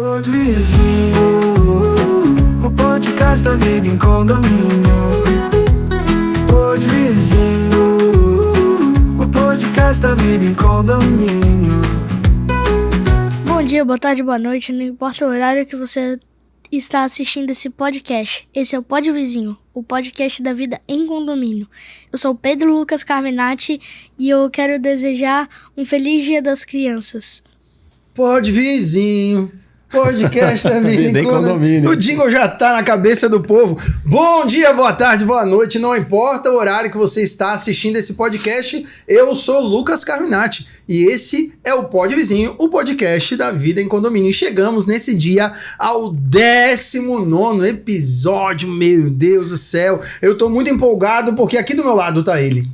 Pod Vizinho, o podcast da vida em condomínio. Pod Vizinho, o podcast da vida em condomínio. Bom dia, boa tarde, boa noite, não importa o horário que você está assistindo esse podcast. Esse é o Pod Vizinho, o podcast da vida em condomínio. Eu sou o Pedro Lucas Carminati e eu quero desejar um feliz Dia das Crianças. Pod Vizinho, podcast da vida em condomínio. O jingle já tá na cabeça do povo. Bom dia, boa tarde, boa noite. Não importa o horário que você está assistindo esse podcast, eu sou Lucas Carminati e esse é o Pod Vizinho, o podcast da vida em condomínio. E chegamos nesse dia ao 19º episódio. Meu Deus do céu, eu tô muito empolgado porque aqui do meu lado tá ele.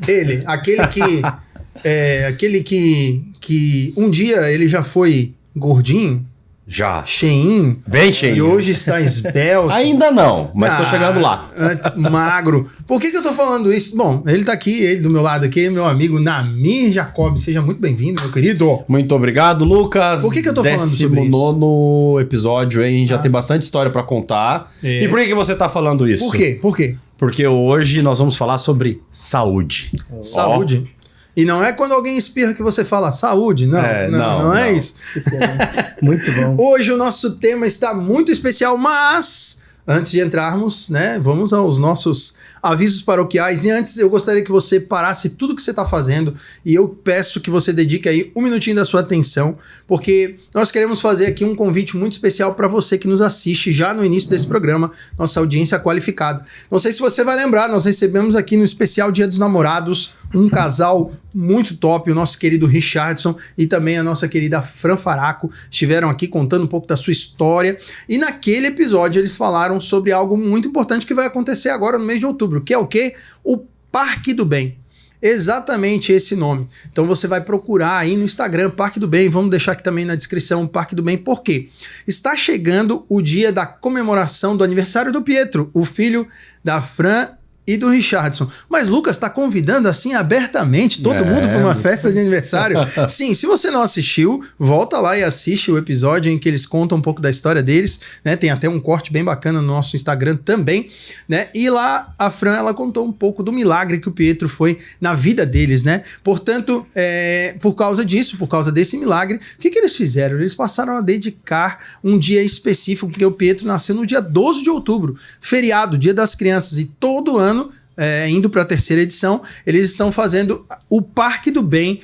Ele, aquele que um dia ele já foi gordinho, Já. cheinho, Bem cheinho. e hoje está esbelto. Ainda não, mas tô chegando lá. Magro. Por que eu tô falando isso? Bom, ele tá aqui, ele do meu lado aqui, meu amigo Namir Jacob. Seja muito bem-vindo, meu querido. Muito obrigado, Lucas. Por que eu tô falando sobre isso? 19º episódio, hein? Já tem bastante história pra contar. É. E por que você tá falando isso? Por quê? Por quê? Porque hoje nós vamos falar sobre saúde. Saúde. E não é quando alguém espirra que você fala saúde, não. Não é isso. Muito bom. Hoje o nosso tema está muito especial, mas antes de entrarmos, né, vamos aos nossos avisos paroquiais. E antes eu gostaria que você parasse tudo que você está fazendo e eu peço que você dedique aí um minutinho da sua atenção, porque nós queremos fazer aqui um convite muito especial para você que nos assiste já no início desse programa, nossa audiência qualificada. Não sei se você vai lembrar, nós recebemos aqui no especial Dia dos Namorados um casal muito top, o nosso querido Richardson e também a nossa querida Fran Faraco estiveram aqui contando um pouco da sua história e naquele episódio eles falaram sobre algo muito importante que vai acontecer agora no mês de outubro, que é o quê? O Parque do Bem. Exatamente esse nome. Então você vai procurar aí no Instagram, Parque do Bem, vamos deixar aqui também na descrição, Parque do Bem, por quê? Está chegando o dia da comemoração do aniversário do Pietro, o filho da Fran e do Richardson. Mas Lucas está convidando assim abertamente todo mundo para uma festa de aniversário. Sim, se você não assistiu, volta lá e assiste o episódio em que eles contam um pouco da história deles, né? Tem até um corte bem bacana no nosso Instagram também, né? E lá a Fran, ela contou um pouco do milagre que o Pietro foi na vida deles, né? Portanto, por causa disso, por causa desse milagre, o que eles fizeram? Eles passaram a dedicar um dia específico, porque o Pietro nasceu no dia 12 de outubro, feriado, Dia das Crianças, e todo ano indo para a 3ª edição, eles estão fazendo o Parque do Bem,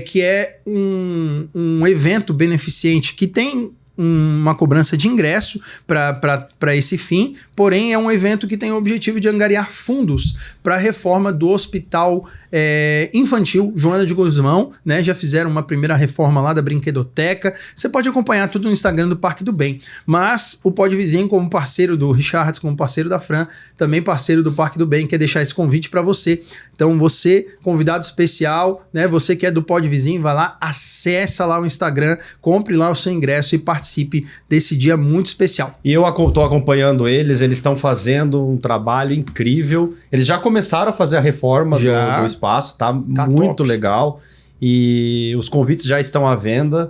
que é um evento beneficente que tem uma cobrança de ingresso para esse fim, porém é um evento que tem o objetivo de angariar fundos para a reforma do Hospital Infantil Joana de Guzmão, né? Já fizeram uma primeira reforma lá da brinquedoteca. Você pode acompanhar tudo no Instagram do Parque do Bem, mas o Pod Vizinho, como parceiro do Richard, como parceiro da Fran, também parceiro do Parque do Bem, quer deixar esse convite para você. Então você, convidado especial, né? Você que é do Pod Vizinho, vai lá, acessa lá o Instagram, compre lá o seu ingresso e participe desse dia muito especial. E eu estou acompanhando eles estão fazendo um trabalho incrível. Eles já começaram a fazer a reforma do espaço, tá muito top. Legal. E os convites já estão à venda.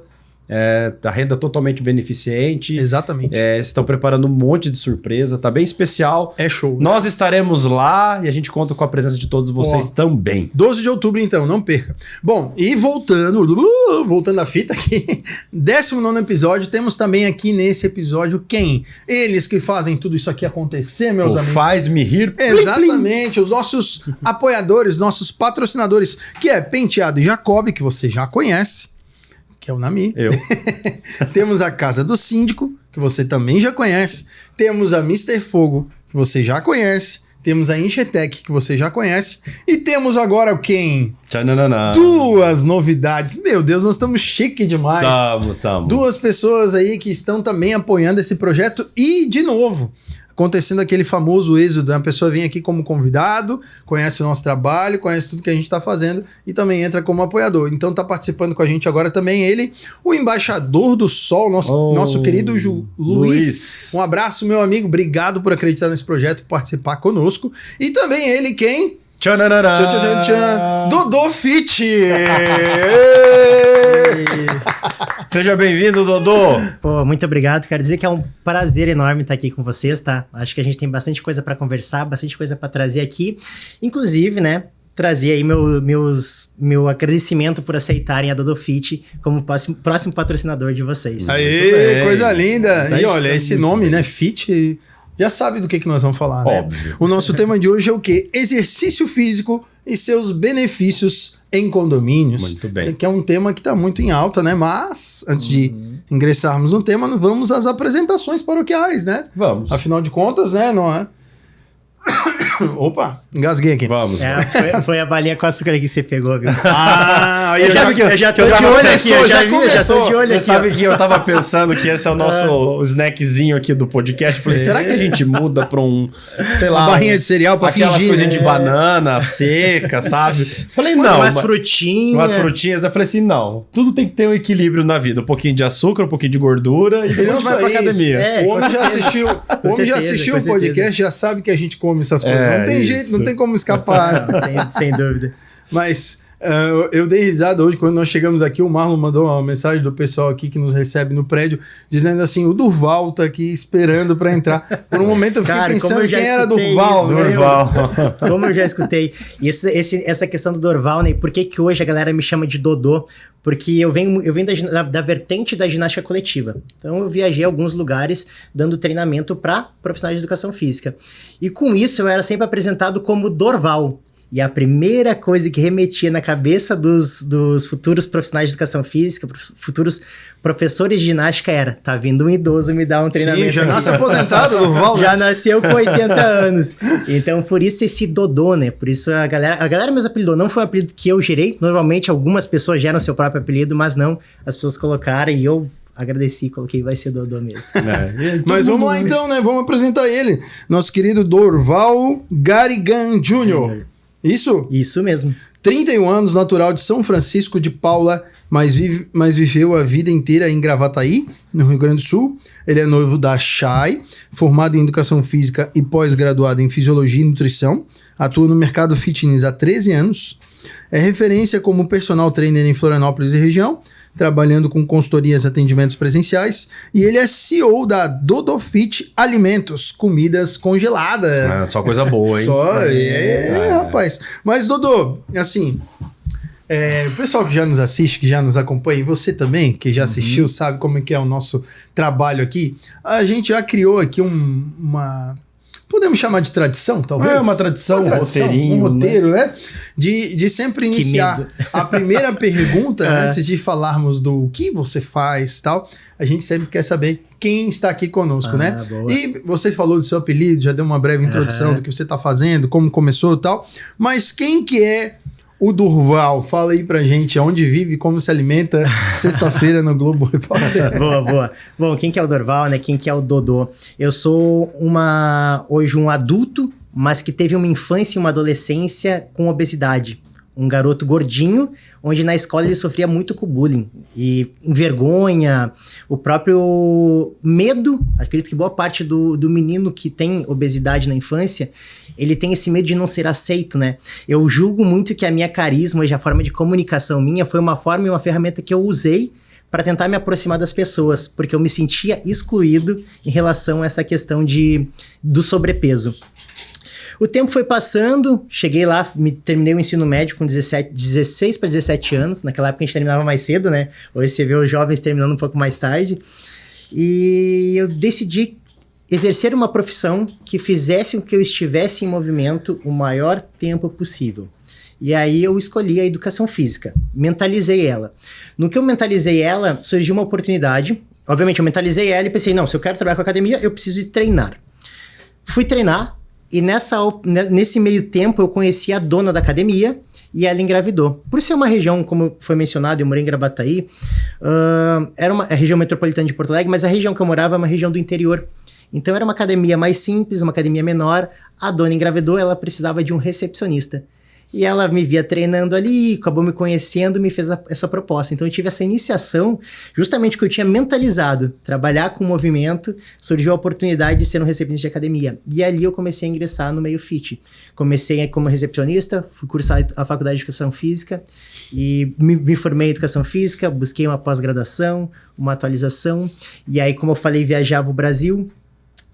A renda totalmente beneficente. Exatamente. Estão preparando um monte de surpresa, tá bem especial. É show. Nós estaremos lá e a gente conta com a presença de todos vocês também. 12 de outubro, então, não perca. Bom, e voltando a fita aqui, 19º episódio, temos também aqui nesse episódio quem? Eles que fazem tudo isso aqui acontecer, meus amigos. Faz-me rir. Exatamente, os nossos apoiadores, nossos patrocinadores, que é Penteado e Jacob, que você já conhece, que é o Nami. Eu. Temos a Casa do Síndico, que você também já conhece. Temos a Mr. Fogo, que você já conhece. Temos a Enxetec, que você já conhece. E temos agora quem? Tchananana. 2 novidades. Meu Deus, nós estamos chique demais. Tamo. 2 pessoas aí que estão também apoiando esse projeto. E, de novo, acontecendo aquele famoso êxodo, a pessoa vem aqui como convidado, conhece o nosso trabalho, conhece tudo que a gente está fazendo e também entra como apoiador. Então tá participando com a gente agora também ele, o embaixador do Sol, nosso querido Luiz. Um abraço, meu amigo, obrigado por acreditar nesse projeto e participar conosco. E também ele, quem? Dodô Fit! Seja bem-vindo, Dodô. Pô, muito obrigado. Quero dizer que é um prazer enorme estar aqui com vocês, tá? Acho que a gente tem bastante coisa para conversar, bastante coisa para trazer aqui. Inclusive, né, trazer aí meu agradecimento por aceitarem a Dodô Fit como próximo patrocinador de vocês. Aê, coisa linda. E olha, esse nome, né, Fit, já sabe do que nós vamos falar, né? Óbvio. O nosso tema de hoje é o quê? Exercício físico e seus benefícios em condomínios. Muito bem. Que é um tema que está muito em alta, né? Mas, antes de ingressarmos no tema, vamos às apresentações paroquiais, né? Vamos. Afinal de contas, né, não é? Opa, engasguei aqui. Vamos. Foi a balinha com açúcar que você pegou, viu? Ah, eu já tô de olho aqui, já tô de olho Você aqui. sabe que eu tava pensando que esse é o nosso snackzinho aqui do podcast. Falei, será que a gente muda pra sei lá... Uma barrinha de cereal pra aquela fingir, coisa né? de banana seca, sabe? Falei, não. Umas frutinhas. Umas frutinhas. Eu falei assim, não. Tudo tem que ter um equilíbrio na vida. Um pouquinho de açúcar, um pouquinho de gordura e E não depois vai só pra isso. academia. O homem já certeza. assistiu, o certeza. podcast, já sabe que a gente come essas coisas. Não tem jeito, isso. não tem como escapar. Sem dúvida. Mas eu dei risada hoje quando nós chegamos aqui. O Marlon mandou uma mensagem do pessoal aqui que nos recebe no prédio, dizendo assim: o Durval tá aqui esperando pra entrar. Por um momento eu fiquei Cara, como pensando eu já quem era escutei Durval, isso, né? Durval. Como eu já escutei. E essa questão do Dorval, né? Por que hoje a galera me chama de Dodô? Porque eu venho da vertente da ginástica coletiva. Então eu viajei a alguns lugares dando treinamento para profissionais de educação física. E com isso eu era sempre apresentado como Dorval. E a primeira coisa que remetia na cabeça dos futuros profissionais de educação física, futuros professores de ginástica era: tá vindo um idoso me dar um treinamento. Sim, já aqui. nasce aposentado, Durval. Já nasceu com 80 anos. Então, por isso esse Dodô, né? Por isso a galera mesmo apelidou. Não foi um apelido que eu gerei. Normalmente, algumas pessoas geram seu próprio apelido, mas não. As pessoas colocaram e eu agradeci, coloquei, vai ser Dodô mesmo. Mas vamos lá então, né? Vamos apresentar ele. Nosso querido Dorval Garigan Jr. Isso? Isso mesmo. 31 anos, natural de São Francisco de Paula, mas viveu a vida inteira em Gravataí, no Rio Grande do Sul. Ele é noivo da Chay, formado em Educação Física e pós-graduado em Fisiologia e Nutrição. Atua no mercado fitness há 13 anos. É referência como personal trainer em Florianópolis e região, trabalhando com consultorias e atendimentos presenciais. E ele é CEO da Dodofit Alimentos, comidas congeladas. Só coisa boa, hein? Rapaz. Mas, Dodô, assim... o pessoal que já nos assiste, que já nos acompanha, e você também, que já assistiu, sabe como é que é o nosso trabalho aqui. A gente já criou aqui uma... Podemos chamar de tradição, talvez? Uma tradição, roteirinho, um roteiro, né? De sempre iniciar a primeira pergunta, antes de falarmos do que você faz e tal, a gente sempre quer saber quem está aqui conosco, né? Boa. E você falou do seu apelido, já deu uma breve introdução do que você está fazendo, como começou e tal, mas quem que é o Durval? Fala aí pra gente onde vive, como se alimenta, sexta-feira no Globo Repórter. Boa. Bom, quem que é o Dorval, né? Quem que é o Dodô? Eu sou hoje um adulto, mas que teve uma infância e uma adolescência com obesidade. Um garoto gordinho, onde na escola ele sofria muito com bullying. E vergonha, o próprio medo. Acredito que boa parte do menino que tem obesidade na infância, ele tem esse medo de não ser aceito, né? Eu julgo muito que a minha carisma, hoje a forma de comunicação minha, foi uma forma e uma ferramenta que eu usei para tentar me aproximar das pessoas, porque eu me sentia excluído em relação a essa questão do sobrepeso. O tempo foi passando, cheguei lá, terminei o ensino médio com 16 para 17 anos. Naquela época a gente terminava mais cedo, né? Hoje você vê os jovens terminando um pouco mais tarde. E eu decidi exercer uma profissão que fizesse com que eu estivesse em movimento o maior tempo possível. E aí eu escolhi a educação física, mentalizei ela. No que eu mentalizei ela, surgiu uma oportunidade. Obviamente eu mentalizei ela e pensei, não, se eu quero trabalhar com academia, eu preciso de treinar. Fui treinar e nesse meio tempo eu conheci a dona da academia e ela engravidou. Por ser uma região, como foi mencionado, eu morei em Gravataí, era a região metropolitana de Porto Alegre, mas a região que eu morava é uma região do interior. Então era uma academia mais simples, uma academia menor. A dona engravidou, ela precisava de um recepcionista. E ela me via treinando ali, acabou me conhecendo, me fez essa proposta. Então eu tive essa iniciação, justamente porque eu tinha mentalizado trabalhar com movimento, surgiu a oportunidade de ser um recepcionista de academia. E ali eu comecei a ingressar no meio fit. Comecei como recepcionista, fui cursar a faculdade de Educação Física e me formei em Educação Física, busquei uma pós-graduação, uma atualização. E aí, como eu falei, viajava o Brasil.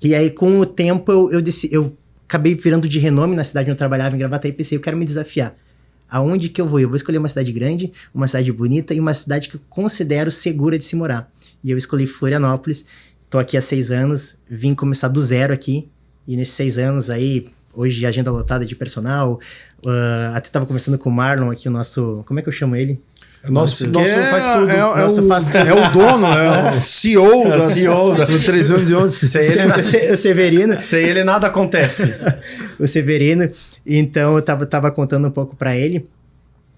E aí, com o tempo, eu acabei virando de renome na cidade onde eu trabalhava, em Gravataí, e pensei, eu quero me desafiar. Aonde que eu vou? Eu vou escolher uma cidade grande, uma cidade bonita e uma cidade que eu considero segura de se morar. E eu escolhi Florianópolis. Tô aqui há 6 anos, vim começar do zero aqui. E nesses 6 anos aí, hoje agenda lotada de personal. Até tava conversando com o Marlon aqui, o nosso... Como é que eu chamo ele? Nosso faz tudo. Faz tudo. É o dono, é o CEO do 311. O Severino. Sem ele nada acontece. O Severino. Então, eu tava contando um pouco para ele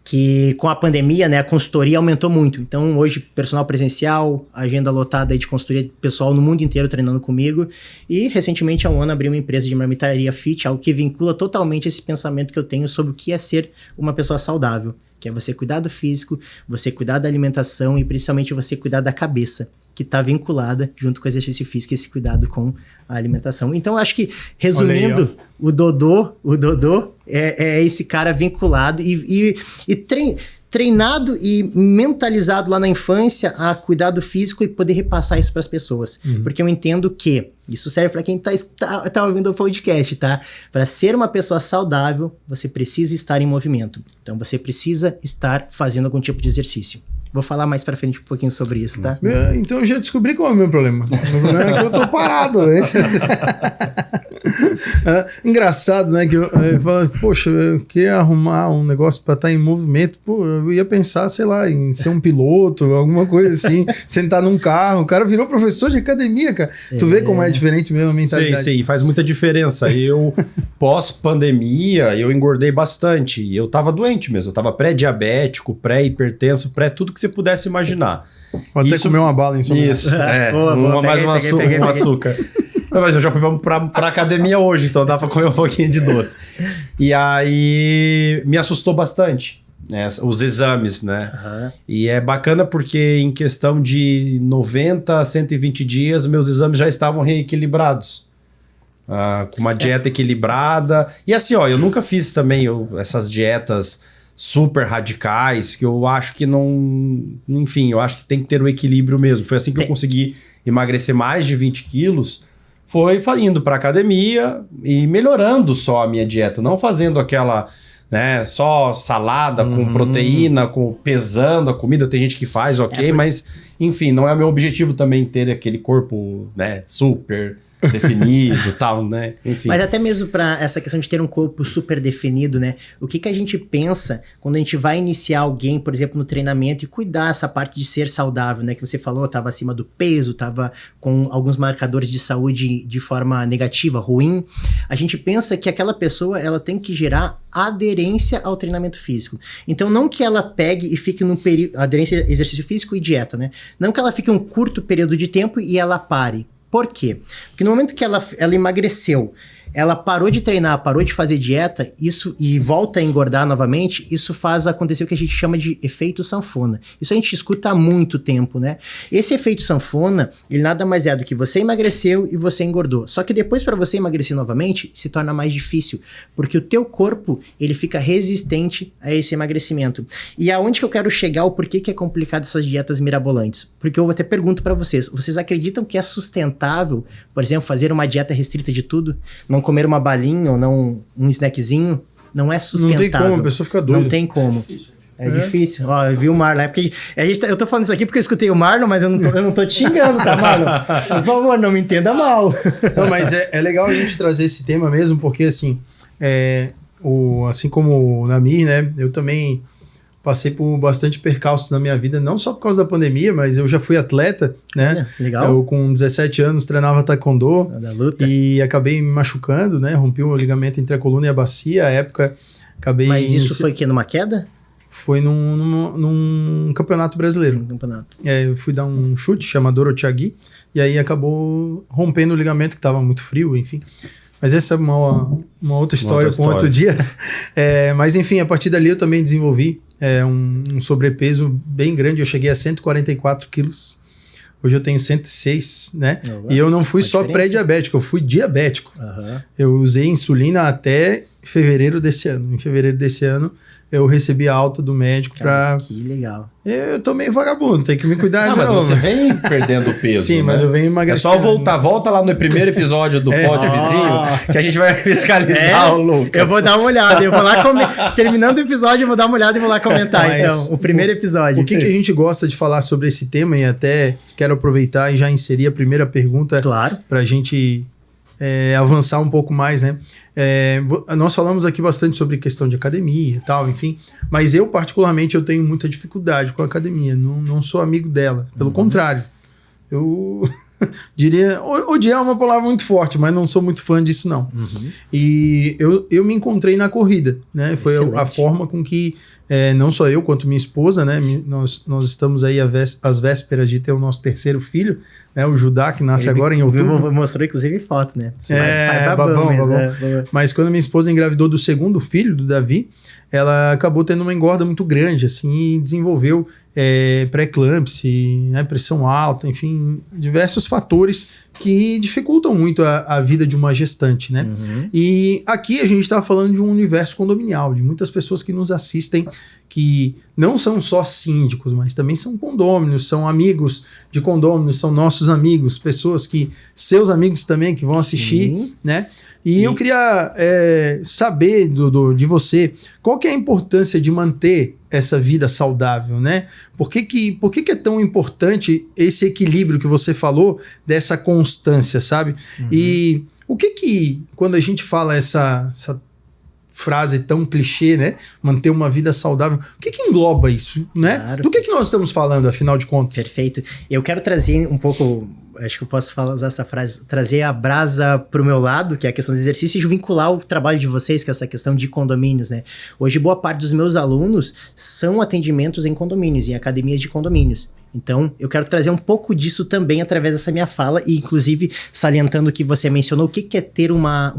que com a pandemia, né, a consultoria aumentou muito. Então, hoje, personal presencial, agenda lotada aí de consultoria de pessoal no mundo inteiro treinando comigo. E, recentemente, há um ano, abri uma empresa de marmitaria fit, algo que vincula totalmente esse pensamento que eu tenho sobre o que é ser uma pessoa saudável. Que é você cuidar do físico, você cuidar da alimentação e, principalmente, você cuidar da cabeça, que está vinculada junto com o exercício físico e esse cuidado com a alimentação. Então, eu acho que, resumindo, aí, o Dodô é esse cara vinculado e treinado e mentalizado lá na infância a cuidar do físico e poder repassar isso para as pessoas. Porque eu entendo que isso serve para quem tá ouvindo o podcast, tá? Para ser uma pessoa saudável, você precisa estar em movimento. Então, você precisa estar fazendo algum tipo de exercício. Vou falar mais pra frente um pouquinho sobre isso, tá? Então eu já descobri qual é o meu problema. O meu problema é que eu tô parado. Engraçado, né? Que eu falo, poxa, eu queria arrumar um negócio pra estar em movimento. Pô, eu ia pensar, sei lá, em ser um piloto, alguma coisa assim, sentar num carro. O cara virou professor de academia, cara. Tu vê como é diferente mesmo a mentalidade. Sim, faz muita diferença. Eu, pós-pandemia, eu engordei bastante. Eu tava doente mesmo. Eu tava pré-diabético, pré-hipertenso, tudo que você pudesse imaginar. Vou até comer uma bala em sua Isso, um açúcar. Mas eu já fui pra academia hoje, então dá pra comer um pouquinho de doce. E aí me assustou bastante, né, os exames, né? E é bacana porque em questão de 90 a 120 dias, meus exames já estavam reequilibrados. Com uma dieta equilibrada. E assim, ó, eu nunca fiz também essas dietas super radicais, que eu acho que não... Enfim, eu acho que tem que ter o equilíbrio mesmo. Foi assim que eu consegui emagrecer mais de 20 quilos, foi indo pra academia e melhorando só a minha dieta, não fazendo aquela, né, só salada com proteína, pesando a comida. Tem gente que faz, mas, enfim, não é o meu objetivo também ter aquele corpo, né, super definido, tal, né? Enfim. Mas até mesmo para essa questão de ter um corpo super definido, né? O que a gente pensa quando a gente vai iniciar alguém, por exemplo, no treinamento e cuidar essa parte de ser saudável, né? Que você falou, estava acima do peso, estava com alguns marcadores de saúde de forma negativa, ruim. A gente pensa que aquela pessoa, ela tem que gerar aderência ao treinamento físico. Então, não que ela pegue e fique num período... Aderência, exercício físico e dieta, né? Não que ela fique um curto período de tempo e ela pare. Por quê? Porque no momento que ela emagreceu, ela parou de treinar, parou de fazer dieta, isso e volta a engordar novamente, isso faz acontecer o que a gente chama de efeito sanfona. Isso a gente escuta há muito tempo, né? Esse efeito sanfona, ele nada mais é do que você emagreceu e você engordou. Só que depois, para você emagrecer novamente, se torna mais difícil, porque o teu corpo, ele fica resistente a esse emagrecimento. E aonde que eu quero chegar, o porquê que é complicado essas dietas mirabolantes? Porque eu até pergunto para vocês acreditam que é sustentável, por exemplo, fazer uma dieta restrita de tudo? Não comer uma balinha ou não um snackzinho, não é sustentável. Não tem como, a pessoa fica doida. Não tem como. É difícil. Ó, eu vi o Marlon. Eu tô falando isso aqui porque eu escutei o Marlon, mas eu não tô te xingando, tá, Marlon? Por favor, não me entenda mal. Não, mas é legal a gente trazer esse tema mesmo, porque assim, assim como o Namir, né, eu também passei por bastante percalços na minha vida, não só por causa da pandemia, mas eu já fui atleta, né? Legal. Eu com 17 anos treinava taekwondo e acabei me machucando, né? Rompi o ligamento entre a coluna e a bacia, à época acabei... Mas isso foi o quê? Numa queda? Foi num campeonato brasileiro. Eu fui dar um chute, chama Dorothiagui, e aí acabou rompendo o ligamento, que estava muito frio, enfim. Mas essa é uma outra história para um outro dia. Mas enfim, a partir dali eu também desenvolvi um sobrepeso bem grande. Eu cheguei a 144 quilos. Hoje eu tenho 106, né? E eu não fui só pré-diabético, eu fui diabético. Eu usei insulina até fevereiro desse ano. Em fevereiro desse ano eu recebi a alta do médico para... Que legal. Eu tô meio vagabundo, tem que me cuidar. Mas você vem perdendo peso, sim, né? Mas eu venho emagrecendo. É só volta lá no primeiro episódio do Pod Vizinho, que a gente vai fiscalizar o Lucas. Eu vou dar uma olhada, eu vou lá terminando o episódio, eu vou dar uma olhada e vou lá comentar, então, o primeiro episódio. O que a gente gosta de falar sobre esse tema, e até quero aproveitar e já inserir a primeira pergunta, claro, pra gente avançar um pouco mais, né? Nós falamos aqui bastante sobre questão de academia e tal, enfim, mas eu particularmente eu tenho muita dificuldade com a academia, não sou amigo dela, pelo contrário, eu diria, odiar é uma palavra muito forte, mas não sou muito fã disso não. E eu me encontrei na corrida, né? Foi a forma com que não só eu quanto minha esposa, né? Nós estamos aí às vésperas de ter o nosso terceiro filho, né? O Judá, que nasce agora em outubro. Mostrou inclusive foto, né? Babão. Mas quando minha esposa engravidou do segundo filho, do Davi, ela acabou tendo uma engorda muito grande, assim, e desenvolveu pré-eclâmpsia, né, pressão alta, enfim, diversos fatores que dificultam muito a vida de uma gestante, né? E aqui a gente está falando de um universo condominial, de muitas pessoas que nos assistem que não são só síndicos, mas também são condôminos, são amigos de condôminos, são nossos amigos, pessoas que, seus amigos também, que vão assistir, né? E eu queria saber de você, qual que é a importância de manter essa vida saudável, né? Por que é tão importante esse equilíbrio que você falou, dessa constância, sabe? E o que quando a gente fala essa frase tão clichê, né? Manter uma vida saudável, o que engloba isso, né? Claro. Do que nós estamos falando, afinal de contas? Perfeito. Eu quero trazer um pouco... Acho que eu posso usar essa frase, trazer a brasa pro meu lado, que é a questão do exercício, e vincular o trabalho de vocês, que é essa questão de condomínios, né? Hoje, boa parte dos meus alunos são atendimentos em condomínios, em academias de condomínios. Então, eu quero trazer um pouco disso também através dessa minha fala, e inclusive salientando que você mencionou o que é ter uma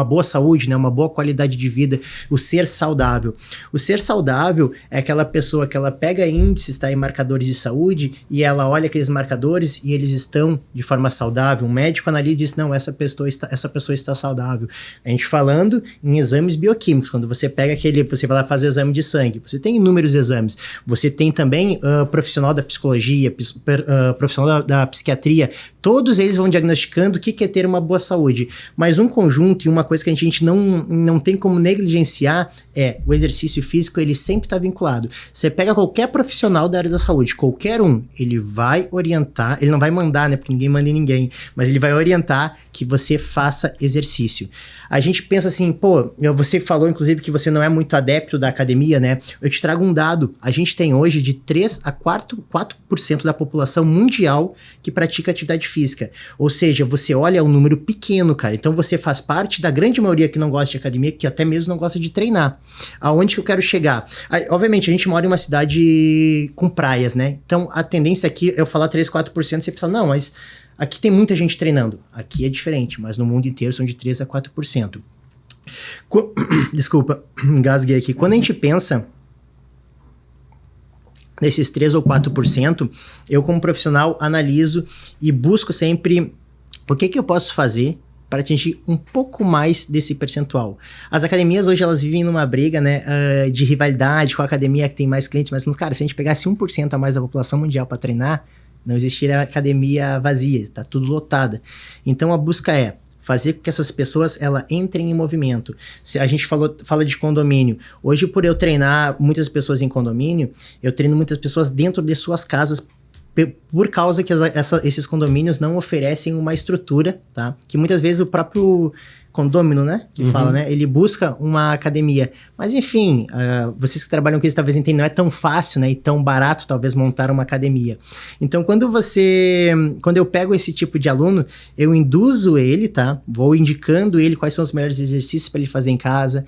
boa saúde, né? Uma boa qualidade de vida, o ser saudável. O ser saudável é aquela pessoa que ela pega índices, tá, em marcadores de saúde, e ela olha aqueles marcadores e eles estão de forma saudável. Um médico analisa e diz, não, essa pessoa está saudável. A gente falando em exames bioquímicos, quando você pega você vai lá fazer exame de sangue, você tem inúmeros exames, você tem também profissional da psicologia, profissional da psiquiatria, todos eles vão diagnosticando o que é ter uma boa saúde. Mas um conjunto e uma coisa que a gente não tem como negligenciar é o exercício físico, ele sempre está vinculado. Você pega qualquer profissional da área da saúde, qualquer um, ele vai orientar, ele não vai mandar, né, porque ninguém manda em ninguém, mas ele vai orientar que você faça exercício. A gente pensa assim, você falou inclusive que você não é muito adepto da academia, né? Eu te trago um dado, a gente tem hoje de 3 a 4% da população mundial que pratica atividade física. Ou seja, você olha, é um número pequeno, cara. Então você faz parte da grande maioria que não gosta de academia, que até mesmo não gosta de treinar. Aonde que eu quero chegar? Obviamente, a gente mora em uma cidade com praias, né? Então a tendência aqui, eu falar 3, 4%, você pensa, não, mas aqui tem muita gente treinando. Aqui é diferente, mas no mundo inteiro são de 3 a 4%. Desculpa, engasguei aqui. Quando a gente pensa nesses 3 ou 4%, eu como profissional analiso e busco sempre o que eu posso fazer para atingir um pouco mais desse percentual. As academias hoje, elas vivem numa briga, né, de rivalidade com a academia que tem mais clientes, mas, cara, se a gente pegasse 1% a mais da população mundial para treinar, não existiria academia vazia, tá tudo lotada. Então a busca é fazer com que essas pessoas entrem em movimento. Se a gente fala de condomínio, hoje por eu treinar muitas pessoas em condomínio, eu treino muitas pessoas dentro de suas casas, por causa que esses condomínios não oferecem uma estrutura, tá? Que muitas vezes o próprio condômino, né? Que fala, né? Ele busca uma academia. Mas, enfim, vocês que trabalham com isso talvez entendam, não é tão fácil, né? E tão barato, talvez, montar uma academia. Então, quando eu pego esse tipo de aluno, eu induzo ele, tá? Vou indicando ele quais são os melhores exercícios para ele fazer em casa,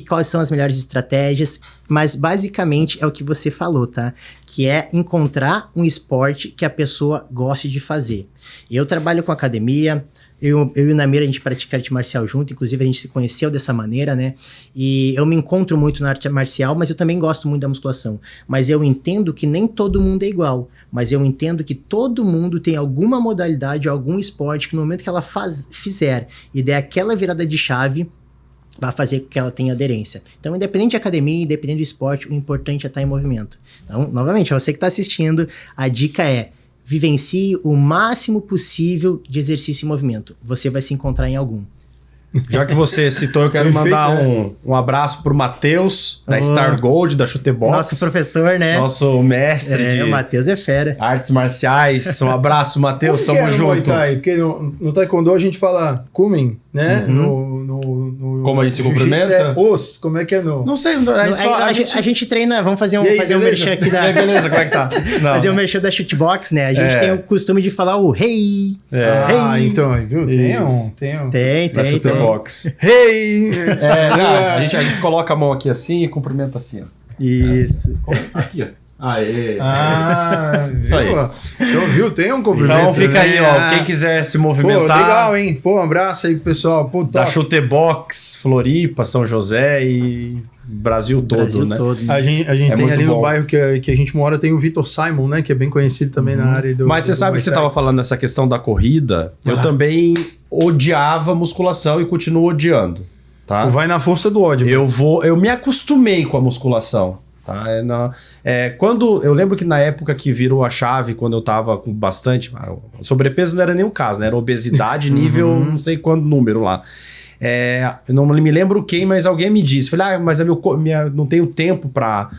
quais são as melhores estratégias, mas, basicamente, é o que você falou, tá? Que é encontrar um esporte que a pessoa goste de fazer. Eu trabalho com academia, Eu e o Namir, a gente pratica arte marcial junto, inclusive a gente se conheceu dessa maneira, né? E eu me encontro muito na arte marcial, mas eu também gosto muito da musculação. Mas eu entendo que nem todo mundo é igual. Mas eu entendo que todo mundo tem alguma modalidade, algum esporte que no momento que ela fizer e der aquela virada de chave, vai fazer com que ela tenha aderência. Então, independente de academia, independente do esporte, o importante é estar em movimento. Então, novamente, você que está assistindo, a dica é: vivencie o máximo possível de exercício e movimento. Você vai se encontrar em algum. Já que você citou, eu quero mandar um abraço pro Matheus, da Star Gold, da Chutebox. Nosso professor, né? Nosso mestre de o Matheus é fera. artes marciais. Um abraço, Matheus, tamo junto. Muay Thai? Porque no Taekwondo a gente fala kumin, né? Como a gente se cumprimenta? É os, como é que é no... Não sei, a gente treina, vamos fazer um merchan aqui da... Beleza, como é que tá? Não. Fazer um merchan da Chutebox, né? A gente tem o costume de falar o hey. Então, viu? Tem. Box. Hey! A gente coloca a mão aqui assim e cumprimenta assim, ó. Isso. Aqui, ó. Aê! Isso aí. Então, viu? Tem um cumprimento. Então fica aí, ó. Quem quiser se movimentar. Pô, legal, hein? Pô, um abraço aí pro pessoal. Pô, da Chutebox, Floripa, São José e Brasil todo, né? A gente tem ali no bairro que a gente mora, tem o Vitor Simon, né? Que é bem conhecido também na área do... Mas você sabe que você estava falando nessa questão da corrida. Eu também odiava musculação e continuo odiando. Tá? Tu vai na força do ódio. Eu me acostumei com a musculação. Tá? Quando eu lembro que na época que virou a chave, quando eu tava com bastante... Sobrepeso não era nem o caso, né? Era obesidade nível não sei quanto número lá. Eu não me lembro quem, mas alguém me disse. Falei, mas não tenho tempo pra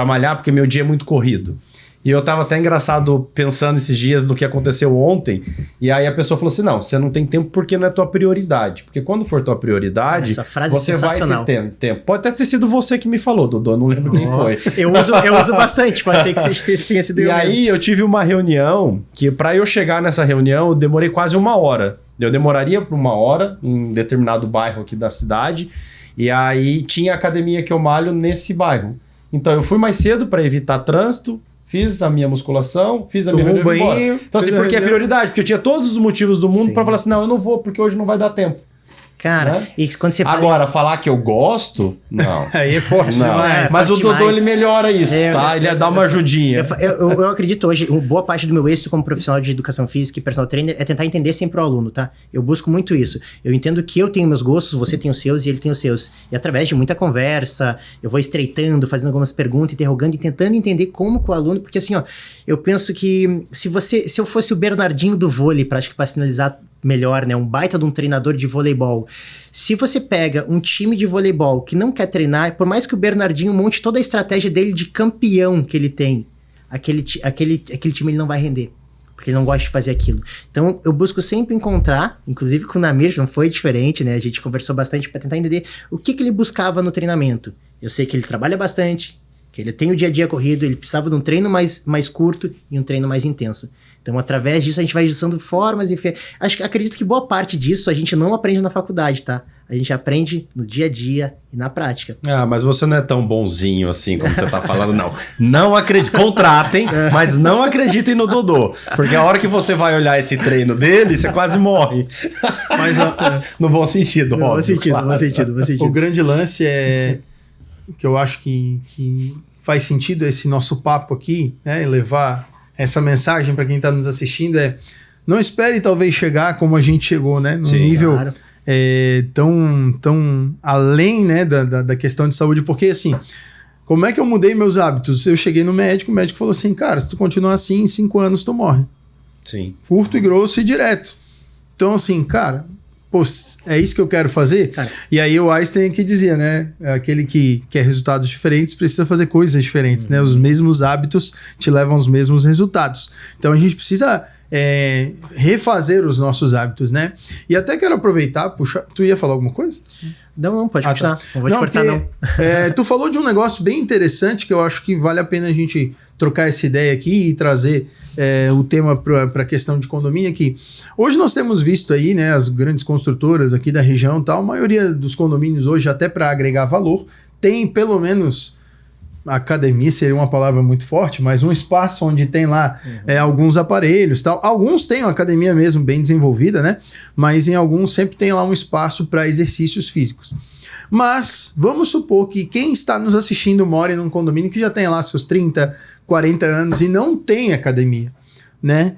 malhar porque meu dia é muito corrido. E eu tava até engraçado pensando esses dias no que aconteceu ontem. E aí a pessoa falou assim, não, você não tem tempo porque não é tua prioridade. Porque quando for tua prioridade, essa frase você vai ter tempo. Pode até ter sido você que me falou, Dodô, não lembro quem foi. Eu uso bastante, pode ser que você tenha sido eu mesmo. E aí eu tive uma reunião que pra eu chegar nessa reunião eu demorei quase 1 hora. Eu demoraria por 1 hora em determinado bairro aqui da cidade. E aí tinha a academia que eu malho nesse bairro. Então eu fui mais cedo para evitar trânsito. Fiz a minha musculação, fiz a minha reunião e embora. Então assim, porque é prioridade? Porque eu tinha todos os motivos do mundo para falar assim, não, eu não vou porque hoje não vai dar tempo. Cara, e quando você fala... Agora, falar que eu gosto, não. Aí é forte demais. Mas o Dodô, ele melhora isso, tá? Ele dá uma ajudinha. Eu acredito hoje, boa parte do meu êxito como profissional de educação física e personal trainer é tentar entender sempre o aluno, tá? Eu busco muito isso. Eu entendo que eu tenho meus gostos, você tem os seus e ele tem os seus. E através de muita conversa, eu vou estreitando, fazendo algumas perguntas, interrogando e tentando entender como que o aluno... Porque assim, ó, eu penso que se eu fosse o Bernardinho do vôlei, pra sinalizar melhor, né? Um baita de um treinador de voleibol. Se você pega um time de voleibol que não quer treinar, por mais que o Bernardinho monte toda a estratégia dele de campeão que ele tem, aquele time ele não vai render. Porque ele não gosta de fazer aquilo. Então, eu busco sempre encontrar, inclusive com o Namir, não foi diferente, né? A gente conversou bastante para tentar entender o que ele buscava no treinamento. Eu sei que ele trabalha bastante, que ele tem o dia a dia corrido, ele precisava de um treino mais curto e um treino mais intenso. Então, através disso, a gente vai ajustando formas e... Acredito que boa parte disso a gente não aprende na faculdade, tá? A gente aprende no dia a dia e na prática. Mas você não é tão bonzinho assim como você tá falando, não. Não acredito. Contratem, mas não acreditem no Dodô. Porque a hora que você vai olhar esse treino dele, você quase morre. Mas, no bom sentido, óbvio. Bom sentido. O grande lance é... que eu acho que faz sentido esse nosso papo aqui, né? Levar essa mensagem para quem está nos assistindo não espere talvez chegar como a gente chegou, né? No nível tão além, né, da questão de saúde, porque assim, como é que eu mudei meus hábitos? Eu cheguei no médico, o médico falou assim, cara, se tu continuar assim, em 5 anos tu morre. Sim. Curto e grosso e direto. Então assim, cara, pô, é isso que eu quero fazer? Cara. E aí o Einstein que dizia, né? Aquele que quer resultados diferentes precisa fazer coisas diferentes, né? Os mesmos hábitos te levam aos mesmos resultados. Então a gente precisa refazer os nossos hábitos, né? E até quero aproveitar, puxar... Tu ia falar alguma coisa? Não, pode puxar. Tá. Não vou te cortar, não. Tu falou de um negócio bem interessante que eu acho que vale a pena a gente trocar essa ideia aqui e trazer o tema para a questão de condomínio aqui. Hoje nós temos visto aí, né, as grandes construtoras aqui da região, tal, a maioria dos condomínios hoje, até para agregar valor, tem pelo menos academia seria uma palavra muito forte, mas um espaço onde tem lá alguns aparelhos, tal. Alguns têm uma academia mesmo bem desenvolvida, né? Mas em alguns sempre tem lá um espaço para exercícios físicos. Mas vamos supor que quem está nos assistindo mora num condomínio que já tem lá seus 30, 40 anos e não tem academia, né?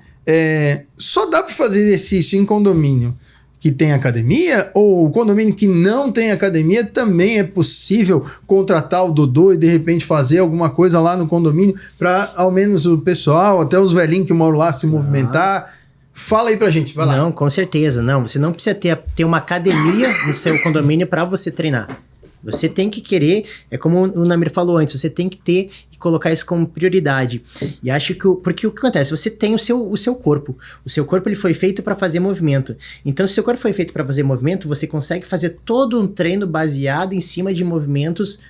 Só dá para fazer exercício em condomínio que tem academia, ou o condomínio que não tem academia também é possível contratar o Dodô e de repente fazer alguma coisa lá no condomínio para ao menos o pessoal, até os velhinhos que moram lá se movimentar? Fala aí pra gente, vai lá. Não, com certeza, não. Você não precisa ter uma academia no seu condomínio para você treinar. Você tem que querer, é como o Namir falou antes, você tem que ter e colocar isso como prioridade. E acho que, porque o que acontece? Você tem o seu corpo. O seu corpo ele foi feito para fazer movimento. Então, se o seu corpo foi feito para fazer movimento, você consegue fazer todo um treino baseado em cima de movimentos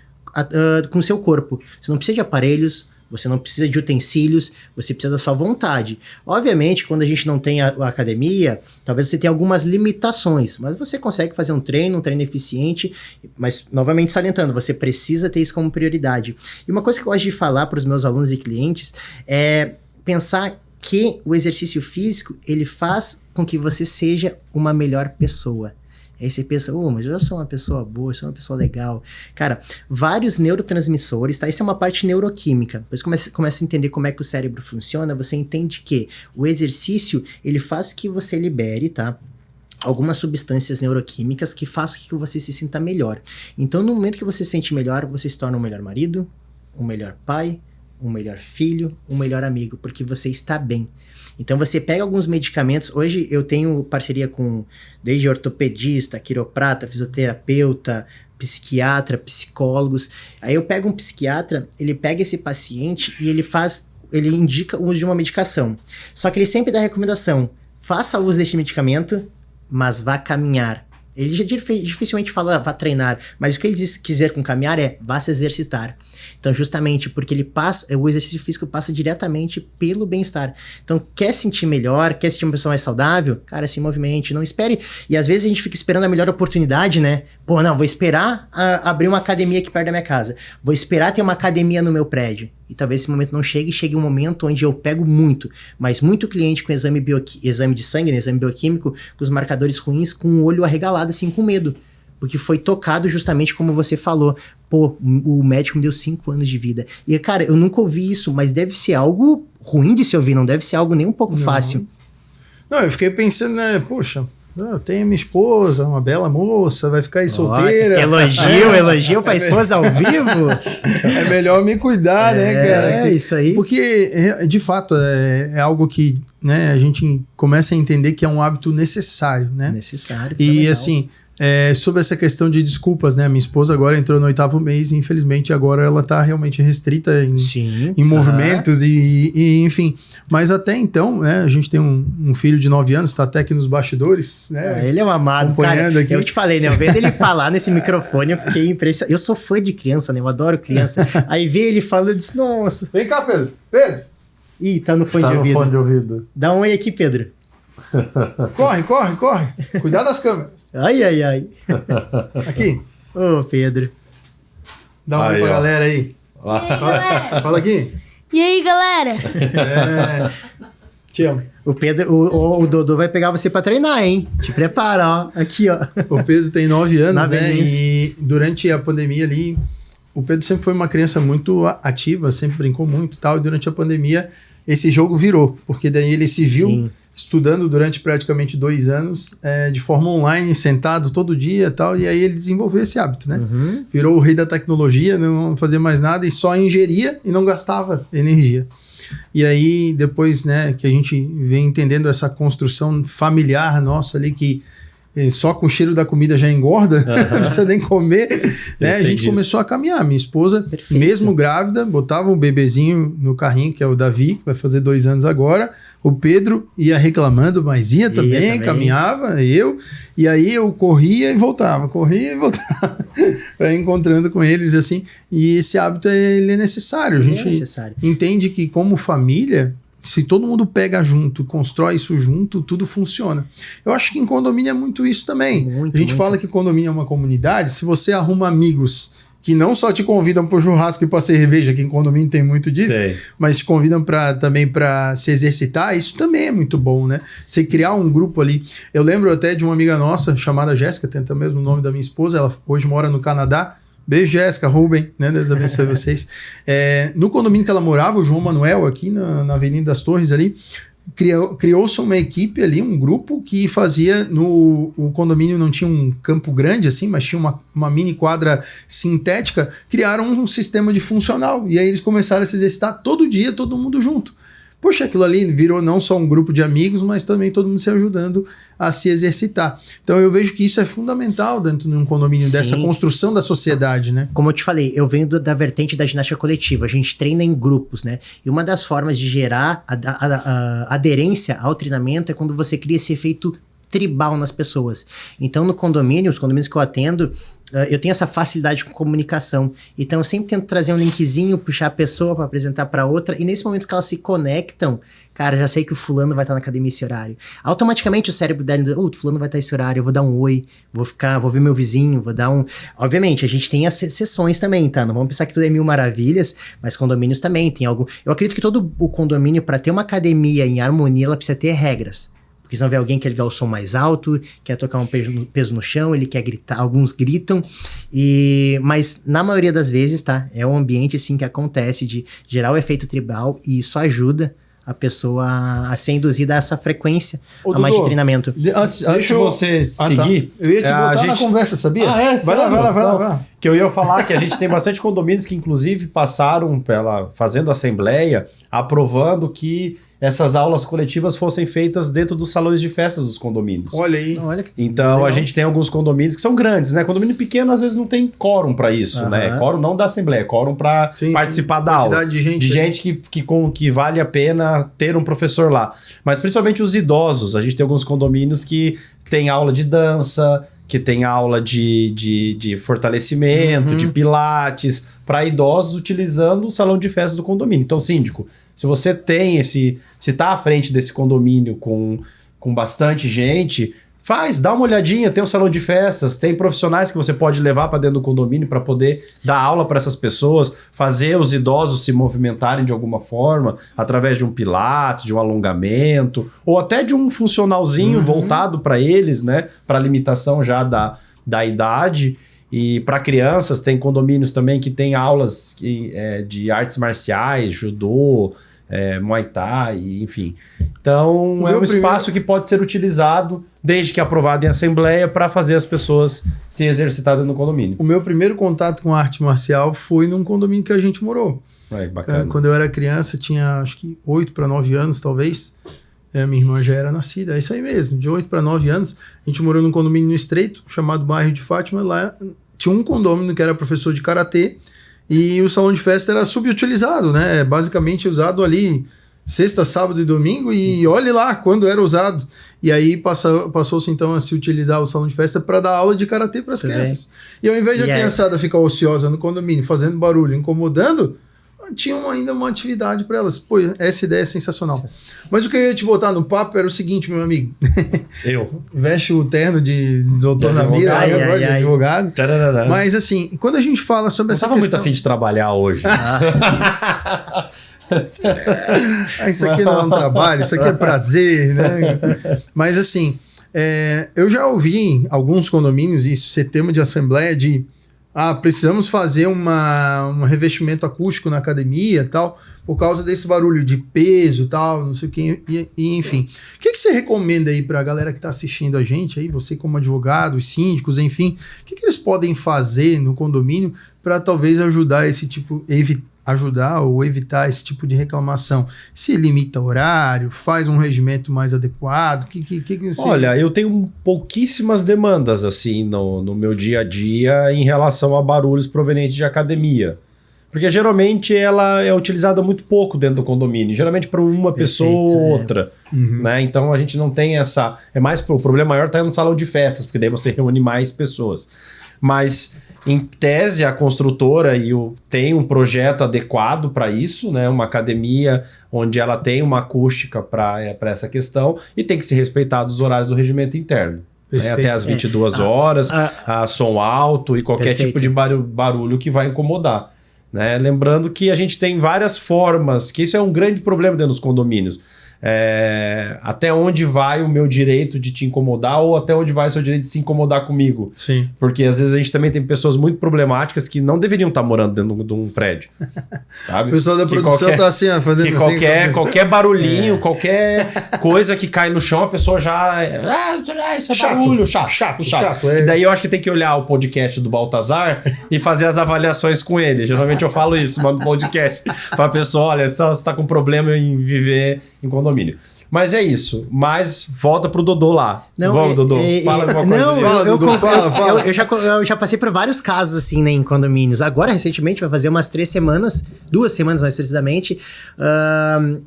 com o seu corpo. Você não precisa de aparelhos, você não precisa de utensílios, você precisa da sua vontade. Obviamente, quando a gente não tem a academia, talvez você tenha algumas limitações, mas você consegue fazer um treino eficiente, mas, novamente salientando, você precisa ter isso como prioridade. E uma coisa que eu gosto de falar para os meus alunos e clientes é pensar que o exercício físico, ele faz com que você seja uma melhor pessoa. Aí você pensa, mas eu já sou uma pessoa boa, eu sou uma pessoa legal. Cara, vários neurotransmissores, tá? Isso é uma parte neuroquímica. Depois começa a entender como é que o cérebro funciona, você entende que o exercício, ele faz que você libere, tá? Algumas substâncias neuroquímicas que fazem que você se sinta melhor. Então, no momento que você se sente melhor, você se torna um melhor marido, um melhor pai, um melhor filho, um melhor amigo, porque você está bem. Então você pega alguns medicamentos, hoje eu tenho parceria com desde ortopedista, quiroprata, fisioterapeuta, psiquiatra, psicólogos. Aí eu pego um psiquiatra, ele pega esse paciente e ele indica o uso de uma medicação. Só que ele sempre dá a recomendação, faça uso deste medicamento, mas vá caminhar. Ele já dificilmente fala vá treinar, mas o que ele quiser com caminhar é vá se exercitar. Então, justamente porque o exercício físico passa diretamente pelo bem-estar. Então, quer sentir melhor, quer sentir uma pessoa mais saudável? Cara, se movimente, não espere. E às vezes a gente fica esperando a melhor oportunidade, né? Vou esperar abrir uma academia aqui perto da minha casa. Vou esperar ter uma academia no meu prédio. E talvez esse momento não chegue um momento onde eu pego muito cliente com exame de sangue, né, exame bioquímico, com os marcadores ruins, com o olho arregalado, assim, com medo. Porque foi tocado justamente como você falou. O médico me deu 5 anos de vida. E, cara, eu nunca ouvi isso, mas deve ser algo ruim de se ouvir, não deve ser algo nem um pouco fácil. Não, eu fiquei pensando, né, poxa, eu tenho minha esposa, uma bela moça, vai ficar aí solteira. Elogio pra esposa ao vivo. É melhor me cuidar, né, cara? É isso aí. Porque, de fato, é algo que, né, a gente começa a entender que é um hábito necessário, né? Necessário. E, assim, sobre essa questão de desculpas, né? Minha esposa agora entrou no 8º mês e, infelizmente, agora ela tá realmente restrita em movimentos e, enfim. Mas até então, né? A gente tem um filho de 9 anos, tá até aqui nos bastidores, né? Ele é um amado, cara. Aqui. Eu te falei, né? Eu vendo ele falar nesse microfone, eu fiquei impressionado. Eu sou fã de criança, né? Eu adoro criança. Aí vi ele falando, eu disse, nossa. Vem cá, Pedro. Pedro. Ih, tá no fone de ouvido. Fone de ouvido. Dá um oi aqui, Pedro. Corre. Cuidado das câmeras. Ai. Aqui. Ô, Pedro. Dá um oi pra galera aí. Fala aqui. E aí, galera? Te amo. O Pedro, o Dodô vai pegar você pra treinar, hein? Te prepara, ó. Aqui, ó. O Pedro tem 9 anos, 9 né? anos. E durante a pandemia ali, o Pedro sempre foi uma criança muito ativa, sempre brincou muito e tal. E durante a pandemia, esse jogo virou. Porque daí ele se viu estudando durante praticamente 2 anos, de forma online, sentado todo dia e tal. E aí ele desenvolveu esse hábito, né? Uhum. Virou o rei da tecnologia, não fazia mais nada e só ingeria e não gastava energia. E aí, depois, né, que a gente vem entendendo essa construção familiar nossa ali, que só com o cheiro da comida já engorda, não precisa nem comer, né? A gente começou a caminhar. Minha esposa, mesmo grávida, botava um bebezinho no carrinho, que é o Davi, que vai fazer 2 anos agora. O Pedro ia reclamando, mas ia também, caminhava, e aí eu corria e voltava, para ir encontrando com eles, assim. E esse hábito, ele é necessário. A gente entende que, como família, se todo mundo pega junto, constrói isso junto, tudo funciona. Eu acho que em condomínio é muito isso também. A gente fala que condomínio é uma comunidade. Se você arruma amigos que não só te convidam para o churrasco e para cerveja, que em condomínio tem muito disso, mas te convidam também para se exercitar, isso também é muito bom, né? Você criar um grupo ali. Eu lembro até de uma amiga nossa, chamada Jéssica, tem também o nome da minha esposa, ela hoje mora no Canadá. Beijo, Jéssica, Rubem, né? Deus abençoe vocês. No condomínio que ela morava, o João Manuel, aqui na Avenida das Torres ali, criou-se uma equipe ali, um grupo que fazia o condomínio não tinha um campo grande assim, mas tinha uma mini quadra sintética, criaram um sistema de funcional, e aí eles começaram a se exercitar todo dia, todo mundo junto. Poxa, aquilo ali virou não só um grupo de amigos, mas também todo mundo se ajudando a se exercitar. Então eu vejo que isso é fundamental dentro de um condomínio, Sim. dessa construção da sociedade, né? Como eu te falei, eu venho da vertente da ginástica coletiva, a gente treina em grupos, né? E uma das formas de gerar a aderência ao treinamento é quando você cria esse efeito tribal nas pessoas. Então no condomínio, os condomínios que eu atendo, eu tenho essa facilidade com comunicação. Então eu sempre tento trazer um linkzinho, puxar a pessoa para apresentar para outra, e nesse momento que elas se conectam, cara, já sei que o fulano vai estar na academia esse horário. Automaticamente o cérebro dela diz, o fulano vai estar esse horário, eu vou dar um oi, vou ver meu vizinho, vou dar um... Obviamente, a gente tem as exceções também, tá? Não vamos pensar que tudo é mil maravilhas, mas condomínios também tem algo... Eu acredito que todo o condomínio, para ter uma academia em harmonia, ela precisa ter regras. Porque senão vê alguém que quer ligar o som mais alto, quer tocar um peso no chão, ele quer gritar, alguns gritam, mas na maioria das vezes, tá? É um ambiente assim que acontece de gerar o efeito tribal, e isso ajuda a pessoa a ser induzida a essa frequência a mais de treinamento. Antes de você seguir... Tá. Eu ia te botar na conversa, sabia? Vai lá. Que eu ia falar que a gente tem bastante condomínios que inclusive passaram fazendo assembleia, aprovando que essas aulas coletivas fossem feitas dentro dos salões de festas dos condomínios. Olha aí. Então, legal. A gente tem alguns condomínios que são grandes, né? Condomínio pequeno, às vezes, não tem quórum para isso, né? Quórum não da assembleia, quórum para participar da aula. De gente que vale a pena ter um professor lá. Mas, principalmente os idosos. A gente tem alguns condomínios que tem aula de dança, que tem aula de fortalecimento, de pilates, para idosos utilizando o salão de festas do condomínio. Então, síndico, se você tem se está à frente desse condomínio com bastante gente, dá uma olhadinha, tem um salão de festas, tem profissionais que você pode levar para dentro do condomínio para poder dar aula para essas pessoas, fazer os idosos se movimentarem de alguma forma, através de um pilates, de um alongamento, ou até de um funcionalzinho voltado para eles, né, para limitação já da idade. E para crianças, tem condomínios também que tem aulas de artes marciais, judô, Muay Thai, enfim. Então, é um espaço que pode ser utilizado, desde que aprovado em assembleia, para fazer as pessoas se exercitarem no condomínio. O meu primeiro contato com arte marcial foi num condomínio que a gente morou. Bacana. Quando eu era criança, tinha acho que 8 para 9 anos, talvez. Minha irmã já era nascida, é isso aí mesmo, de 8 para 9 anos. A gente morou num condomínio no Estreito, chamado Bairro de Fátima. Lá tinha um condomínio que era professor de karatê, e o salão de festa era subutilizado, né? Basicamente usado ali sexta, sábado e domingo, e olhe lá quando era usado. E aí passou-se então a se utilizar o salão de festa para dar aula de karatê para as crianças. E ao invés de a criançada ficar ociosa no condomínio, fazendo barulho, incomodando, tinham ainda uma atividade para elas. Pô, essa ideia é sensacional. Mas o que eu ia te botar no papo era o seguinte, meu amigo. Veste o terno de doutor na mira, agora de advogado. Tararara. Mas assim, quando a gente fala sobre essa questão... Não estava muito a fim de trabalhar hoje. Isso aqui não é um trabalho, isso aqui é prazer, né? Mas assim, eu já ouvi em alguns condomínios isso ser tema de assembleia de... precisamos fazer um revestimento acústico na academia e tal, por causa desse barulho de peso e tal, não sei o que, e enfim. O que você recomenda aí pra galera que tá assistindo a gente aí, você como advogado, os síndicos, enfim, o que eles podem fazer no condomínio para talvez ajudar esse tipo, ajudar ou evitar esse tipo de reclamação? Se limita horário, faz um regimento mais adequado? Que você... Olha, eu tenho pouquíssimas demandas assim no meu dia a dia em relação a barulhos provenientes de academia. Porque geralmente ela é utilizada muito pouco dentro do condomínio, geralmente para uma pessoa ou outra. Né? Então a gente não tem essa... O problema maior está no salão de festas, porque daí você reúne mais pessoas. Mas... Em tese, a construtora tem um projeto adequado para isso, né? Uma academia onde ela tem uma acústica para essa questão, e tem que ser respeitado os horários do regimento interno. Perfeito. Até as 22 horas, a som alto e qualquer tipo de barulho que vai incomodar. Né? Lembrando que a gente tem várias formas, que isso é um grande problema dentro dos condomínios. Até onde vai o meu direito de te incomodar ou até onde vai o seu direito de se incomodar comigo. Sim. Porque às vezes a gente também tem pessoas muito problemáticas que não deveriam estar morando dentro de um prédio. Sabe? O pessoal da produção tá assim, ó, fazendo que assim. qualquer barulhinho, qualquer coisa que cai no chão, a pessoa já... isso é barulho, chato. E daí eu acho que tem que olhar o podcast do Baltazar e fazer as avaliações com ele. Geralmente eu falo isso no podcast. Pra pessoa, olha, você tá com problema em viver em condomínio. Mas é isso. Mas volta pro Dodô lá. Não, vamos, Dodô. Fala alguma coisa. Não, Fala, Dodô, fala. Eu já passei por vários casos, assim, né, em condomínios. Agora, recentemente, vai fazer umas 2 semanas mais precisamente.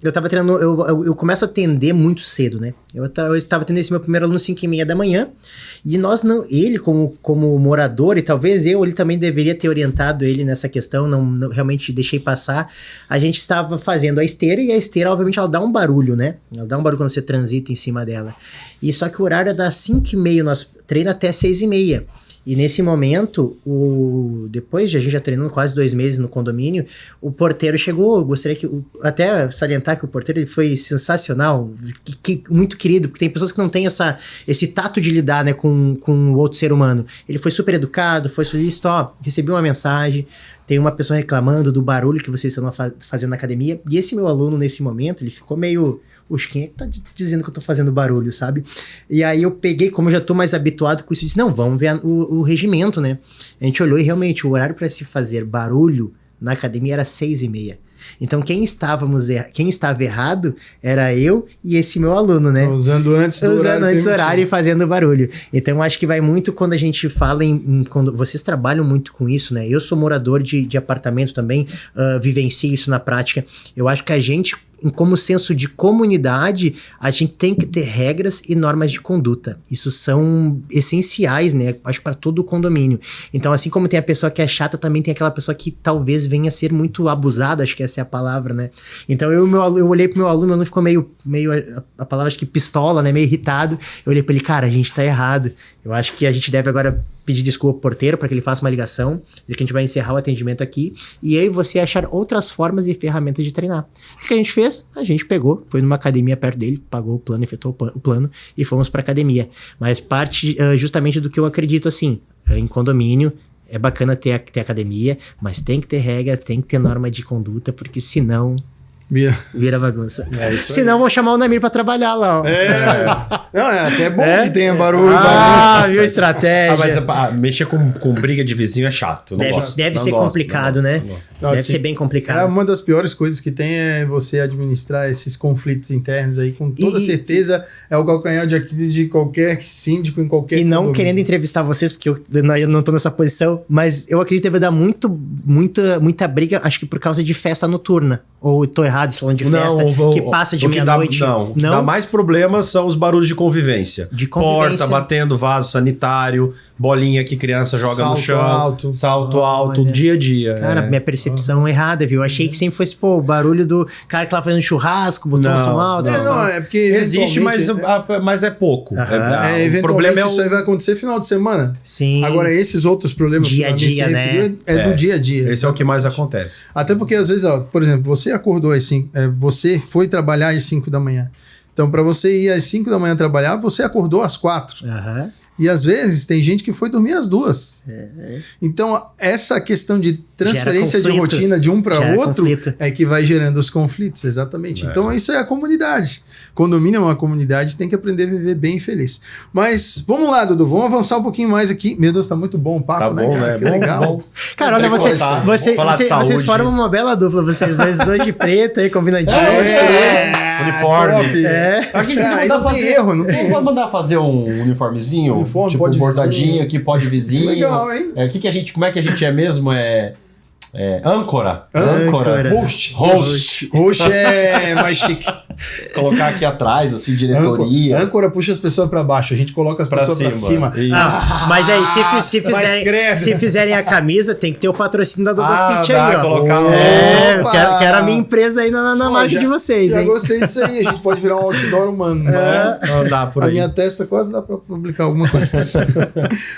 Eu tava treinando... Eu começo a atender muito cedo, né? Eu tava atendendo esse meu primeiro aluno 5h30 da manhã. E nós não... Ele, como morador, e talvez ele também deveria ter orientado ele nessa questão, não realmente deixei passar. A gente estava fazendo a esteira, e a esteira, obviamente, ela dá um barulho, né? Ela dá um barulho quando você transita em cima dela. E só que o horário é das 5h30, nós treina até 6h30. E nesse momento, depois de a gente já treinando quase 2 meses no condomínio, o porteiro chegou. Eu gostaria até salientar que o porteiro ele foi sensacional, muito querido, porque tem pessoas que não têm esse tato de lidar, né, com o outro ser humano. Ele foi super educado, foi solícito, recebi uma mensagem, tem uma pessoa reclamando do barulho que vocês estão fazendo na academia. E esse meu aluno, nesse momento, ele ficou meio... Oxe, quem é que tá dizendo que eu tô fazendo barulho, sabe? E aí eu peguei, como eu já tô mais habituado com isso, disse, não, vamos ver o regimento, né? A gente olhou e realmente o horário para se fazer barulho na academia era 6h30. Então quem estava errado era eu e esse meu aluno, né? Usando antes do horário e fazendo barulho. Então acho que vai muito quando a gente fala quando vocês trabalham muito com isso, né? Eu sou morador de apartamento também, vivencio isso na prática. Eu acho que a gente, como senso de comunidade, a gente tem que ter regras e normas de conduta. Isso são essenciais, né? Acho para todo o condomínio. Então, assim como tem a pessoa que é chata, também tem aquela pessoa que talvez venha a ser muito abusada, acho que essa é a palavra, né? Então, eu olhei pro meu aluno ficou meio a palavra acho que pistola, né? Meio irritado. Eu olhei para ele, cara, a gente tá errado. Eu acho que a gente deve agora pedir desculpa ao porteiro para que ele faça uma ligação, dizer que a gente vai encerrar o atendimento aqui, e aí você achar outras formas e ferramentas de treinar. O que a gente fez? A gente pegou, foi numa academia perto dele, pagou o plano, efetuou o plano e fomos para academia. Mas parte justamente do que eu acredito, assim, em condomínio, é bacana ter academia, mas tem que ter regra, tem que ter norma de conduta, porque senão... Vira bagunça. Senão vão chamar o Namir pra trabalhar lá, ó. Não, é até bom que tenha barulho. Viu a estratégia. Mas mexer com briga de vizinho é chato. Deve ser complicado, né? Deve ser bem complicado. Uma das piores coisas que tem é você administrar esses conflitos internos aí, com toda certeza é o calcanhar de qualquer síndico em qualquer... E não querendo entrevistar vocês, porque eu não tô nessa posição, mas eu acredito que deve dar muita briga, acho que por causa de festa noturna. Ou tô errado, salão de festa, que passa de meia-noite. O que dá mais problemas são os barulhos de convivência. Porta batendo, vaso sanitário, bolinha que criança joga no chão. Salto alto, dia a dia. Cara, minha percepção errada, viu? Eu achei que sempre fosse, o barulho do cara que lá fazendo churrasco, botou o som alto. Não, é porque... Existe, mas é pouco. O problema isso aí vai acontecer final de semana. Sim. Agora, esses outros problemas dia a dia, né? É do dia a dia. Esse é o que mais acontece. Até porque, às vezes, por exemplo, você acordou às 5, você foi trabalhar às 5 da manhã. Então, para você ir às 5 da manhã trabalhar, você acordou às 4. E às vezes tem gente que foi dormir às 2. Então, essa questão de transferência de rotina de um para outro é que vai gerando os conflitos, exatamente. Então, isso é a comunidade. Condomínio é uma comunidade, tem que aprender a viver bem e feliz. Mas vamos lá, Dudu, vamos avançar um pouquinho mais aqui. Meu Deus, tá muito bom o papo, tá bom, né? Que legal. Bom. Cara, olha, vocês formam uma bela dupla, vocês dois de preto aí, combinadinho. Uniforme. Acho que a gente podia mandar fazer erro, não tem. Pode mandar fazer um uniformezinho, tipo pode bordadinho aqui, pode vizinho. Legal, hein? Como é que a gente é mesmo? Âncora. Host é mais chique. Colocar aqui atrás, assim, diretoria. Âncora puxa as pessoas pra baixo, a gente coloca as pessoas pra cima. Mas aí, se fizerem a camisa, tem que ter o patrocínio da Dodô Fit aí, ó. Colocar quero a minha empresa aí na margem de vocês, já hein? gostei disso aí, a gente pode virar um outdoor humano. Não dá por aí. A minha testa quase dá pra publicar alguma coisa.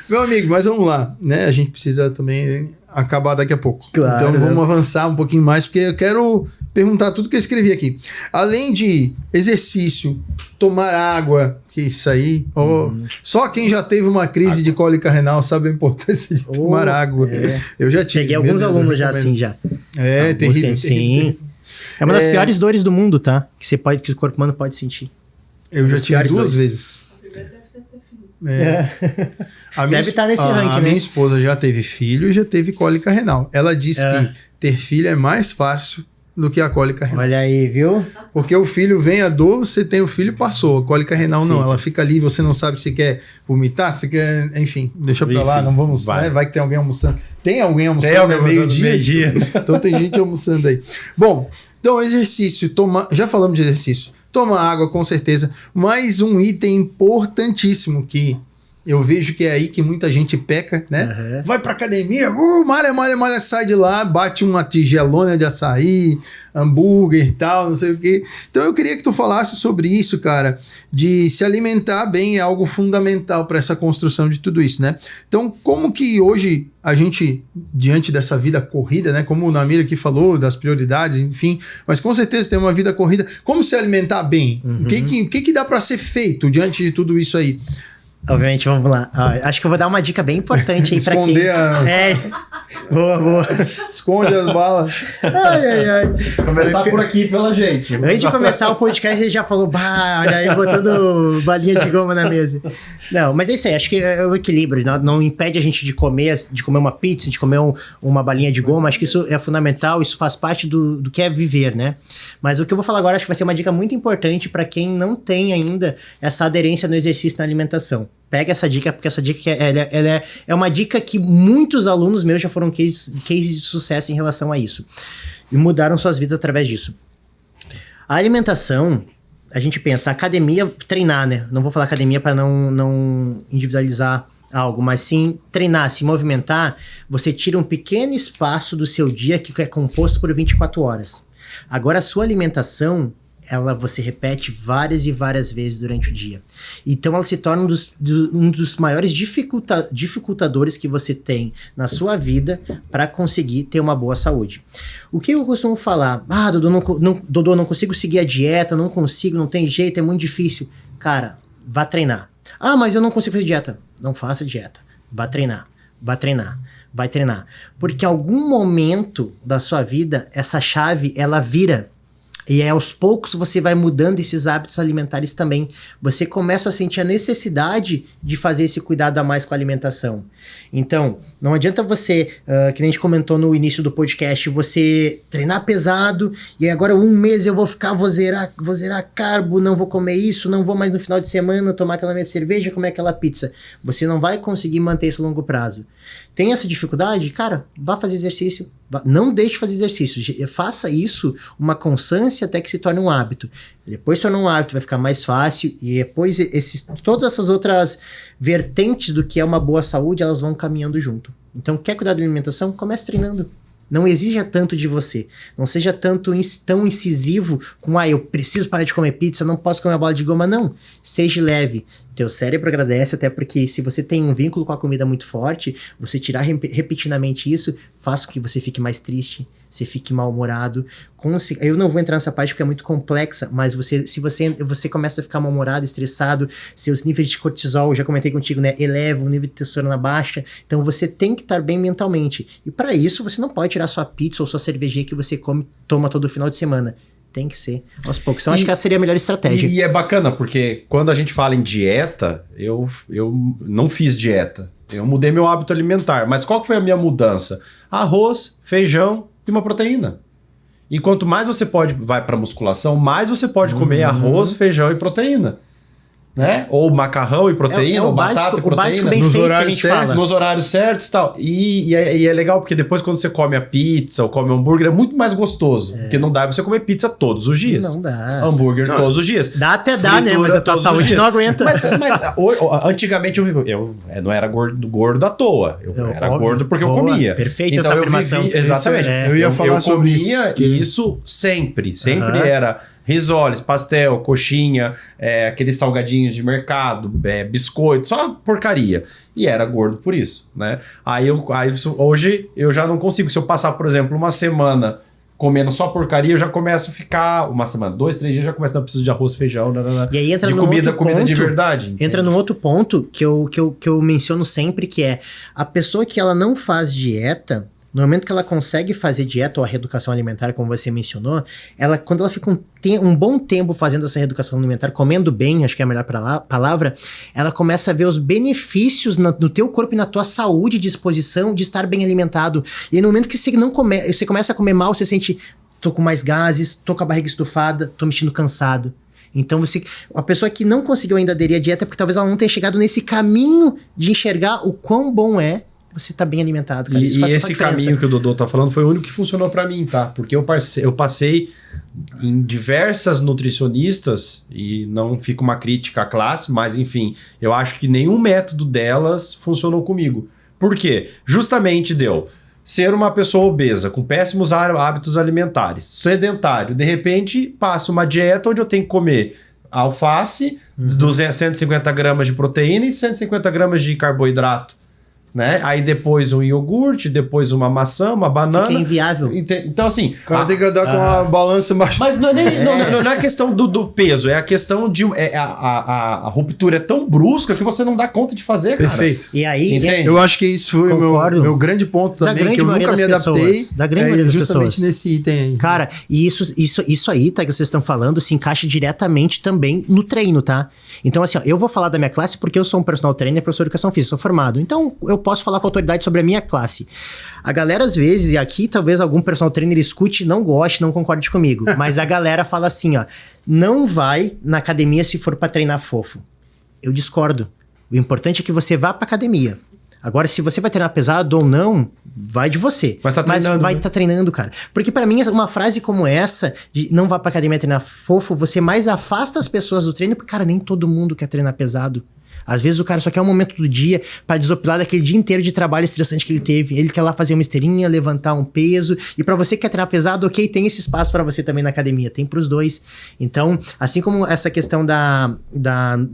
Meu amigo, mas vamos lá, né? A gente precisa também acabar daqui a pouco. Claro, então vamos avançar um pouquinho mais, porque eu quero perguntar tudo que eu escrevi aqui. Além de exercício, tomar água, que isso aí... Só quem já teve uma crise de cólica renal sabe a importância de tomar água. Eu já tive. Peguei alguns alunos já assim, já. Terrível. Sim. É uma das piores dores do mundo, tá? Que o corpo humano pode sentir. Eu já tive 2 vezes. Deve estar nesse ranking, né? A minha esposa já teve filho e já teve cólica renal. Ela disse que ter filho é mais fácil do que a cólica renal. Olha aí, viu? Porque o filho vem a dor, você tem o filho, passou. A cólica renal não, ela fica ali, você não sabe se quer vomitar, se quer... Enfim, deixa pra lá, não vamos... Vai que tem alguém almoçando. Tem alguém almoçando, é meio-dia. Então tem gente almoçando aí. Bom, então exercício, já falamos de exercício. Toma água, com certeza. Mas um item importantíssimo que eu vejo que é aí que muita gente peca, né? Vai pra academia, malha, sai de lá, bate uma tigelona de açaí, hambúrguer e tal, não sei o quê. Então eu queria que tu falasse sobre isso, cara, de se alimentar bem é algo fundamental para essa construção de tudo isso, né? Então, como que hoje a gente, diante dessa vida corrida, né? Como o Namir aqui falou, das prioridades, enfim, mas com certeza tem uma vida corrida. Como se alimentar bem? O que dá para ser feito diante de tudo isso aí? Obviamente, vamos lá. Acho que eu vou dar uma dica bem importante aí pra quem... Esconder Boa. Esconde as balas. Ai. Começar por aqui pela gente. Antes de começar o podcast, ele já falou, olha aí, botando balinha de goma na mesa. Não, mas é isso aí, acho que é o equilíbrio, não impede a gente de comer uma pizza, de comer uma balinha de goma, acho que isso é fundamental, isso faz parte do que é viver, né? Mas o que eu vou falar agora, acho que vai ser uma dica muito importante para quem não tem ainda essa aderência no exercício e na alimentação. Pega essa dica, porque essa dica ela é uma dica que muitos alunos meus já foram cases de sucesso em relação a isso. E mudaram suas vidas através disso. A alimentação, a gente pensa, academia, treinar, né? Não vou falar academia para não individualizar algo, mas sim treinar, se movimentar, você tira um pequeno espaço do seu dia que é composto por 24 horas. Agora, a sua alimentação... você repete várias e várias vezes durante o dia. Então, ela se torna um dos maiores dificultadores que você tem na sua vida para conseguir ter uma boa saúde. O que eu costumo falar? Dodô, não consigo seguir a dieta, não tem jeito, é muito difícil. Cara, vá treinar. Mas eu não consigo fazer dieta. Não faça dieta. Vá treinar. Vai treinar. Porque em algum momento da sua vida, essa chave, ela vira. E aos poucos você vai mudando esses hábitos alimentares também. Você começa a sentir a necessidade de fazer esse cuidado a mais com a alimentação. Então, não adianta você, que nem a gente comentou no início do podcast, você treinar pesado e agora 1 mês eu vou zerar carbo, não vou comer isso, não vou mais no final de semana tomar aquela minha cerveja, comer aquela pizza. Você não vai conseguir manter isso a longo prazo. Tem essa dificuldade? Cara, vá fazer exercício. Não deixe de fazer exercício. Faça isso uma constância até que se torne um hábito. Depois se torna um hábito, vai ficar mais fácil. E depois todas essas outras vertentes do que é uma boa saúde, elas vão caminhando junto. Então, quer cuidar da alimentação? Comece treinando. Não exija tanto de você. Não seja tão incisivo com, eu preciso parar de comer pizza, não posso comer uma bola de goma. Não. Seja leve. Teu cérebro agradece, até porque se você tem um vínculo com a comida muito forte, você tirar repetidamente isso, faz com que você fique mais triste, você fique mal-humorado. Eu não vou entrar nessa parte porque é muito complexa, mas se você começa a ficar mal-humorado, estressado, seus níveis de cortisol, já comentei contigo, né, eleva, o nível de testosterona baixa, então você tem que estar bem mentalmente. E para isso, você não pode tirar sua pizza ou sua cervejinha que você toma todo final de semana. Tem que ser aos poucos. Então, acho que essa seria a melhor estratégia. E é bacana, porque quando a gente fala em dieta, eu não fiz dieta. Eu mudei meu hábito alimentar. Mas qual que foi a minha mudança? Arroz, feijão e uma proteína. E quanto mais você vai para musculação, mais você pode comer arroz, feijão e proteína. né? Ou macarrão e proteína, ou batata e proteína. O básico bem Nos feito que a horários gente certos. fala. Nos horários certos e tal. E é legal porque depois quando você come a pizza ou come hambúrguer é muito mais gostoso. Porque não dá pra você comer pizza todos os dias. Não dá. Hambúrguer todos os dias. Dá até dá, né? Mas a tua todos os saúde dias. não aguenta. Mas antigamente eu não era gordo à toa. Eu era Óbvio. gordo porque eu Boa, comia. perfeita Então essa eu afirmação. vivi- exatamente. Eu ia falar sobre comia isso. isso sempre. Sempre Aham. era risoles, pastel, coxinha, aqueles salgadinhos de mercado, biscoito, só porcaria. E era gordo por isso, né? Hoje eu já não consigo. Se eu passar, por exemplo, uma semana comendo só porcaria, eu já começo a ficar uma semana, 2, 3 dias, já começo a não preciso de arroz, feijão, E aí entra de num comida outro de ponto, verdade. Entra num outro ponto que eu menciono sempre, que é a pessoa que ela não faz dieta, no momento que ela consegue fazer dieta ou a reeducação alimentar, como você mencionou, quando ela fica um bom tempo fazendo essa reeducação alimentar, comendo bem, acho que é a melhor palavra, ela começa a ver os benefícios no teu corpo e na tua saúde, disposição de estar bem alimentado. E no momento que você começa a comer mal, você sente, tô com mais gases, tô com a barriga estufada, tô me sentindo cansado. Então, uma pessoa que não conseguiu ainda aderir à dieta, porque talvez ela não tenha chegado nesse caminho de enxergar o quão bom é você tá bem alimentado, cara. Isso E faz toda a esse diferença. caminho que o Dodô tá falando foi o único que funcionou pra mim, tá? Porque eu passei em diversas nutricionistas, e não fica uma crítica à classe, mas enfim, eu acho que nenhum método delas funcionou comigo. Por quê? Justamente deu ser uma pessoa obesa, com péssimos hábitos alimentares, sedentário, de repente passa uma dieta onde eu tenho que comer alface, 150 gramas de proteína e 150 gramas de carboidrato. Né? Aí depois um iogurte, depois uma maçã, uma banana. Fica inviável. Então, assim. O cara tem que andar com a balança embaixo. Mas não é a questão do peso, é a questão de. A ruptura é tão brusca que você não dá conta de fazer, cara. Perfeito. E aí, Entende? Eu acho que isso foi o Concordo. meu grande ponto Da também, grande que eu maioria nunca me das adaptei. pessoas. Da grande maioria das justamente pessoas. nesse item aí. cara, e isso aí, tá, que vocês estão falando, se encaixa diretamente também no treino, tá? Então, assim, ó, eu vou falar da minha classe porque eu sou um personal trainer, professor de educação física, sou formado. Então, eu posso falar com autoridade sobre a minha classe. A galera, às vezes, e aqui talvez algum personal trainer escute, não goste, não concorde comigo, mas a galera fala assim, ó, não vai na academia se for pra treinar fofo. Eu discordo. O importante é que você vá pra academia. Agora, se você vai treinar pesado ou não, vai de você. Mas tá treinando, vai né? estar treinando, cara. Porque pra mim, uma frase como essa, de não vá pra academia treinar fofo, você mais afasta as pessoas do treino, porque, cara, nem todo mundo quer treinar pesado. Às vezes o cara só quer um momento do dia pra desopilar daquele dia inteiro de trabalho estressante que ele teve. Ele quer lá fazer uma esteirinha, levantar um peso. E pra você que quer treinar pesado, ok, tem esse espaço pra você também na academia. Tem pros dois. Então, assim como essa questão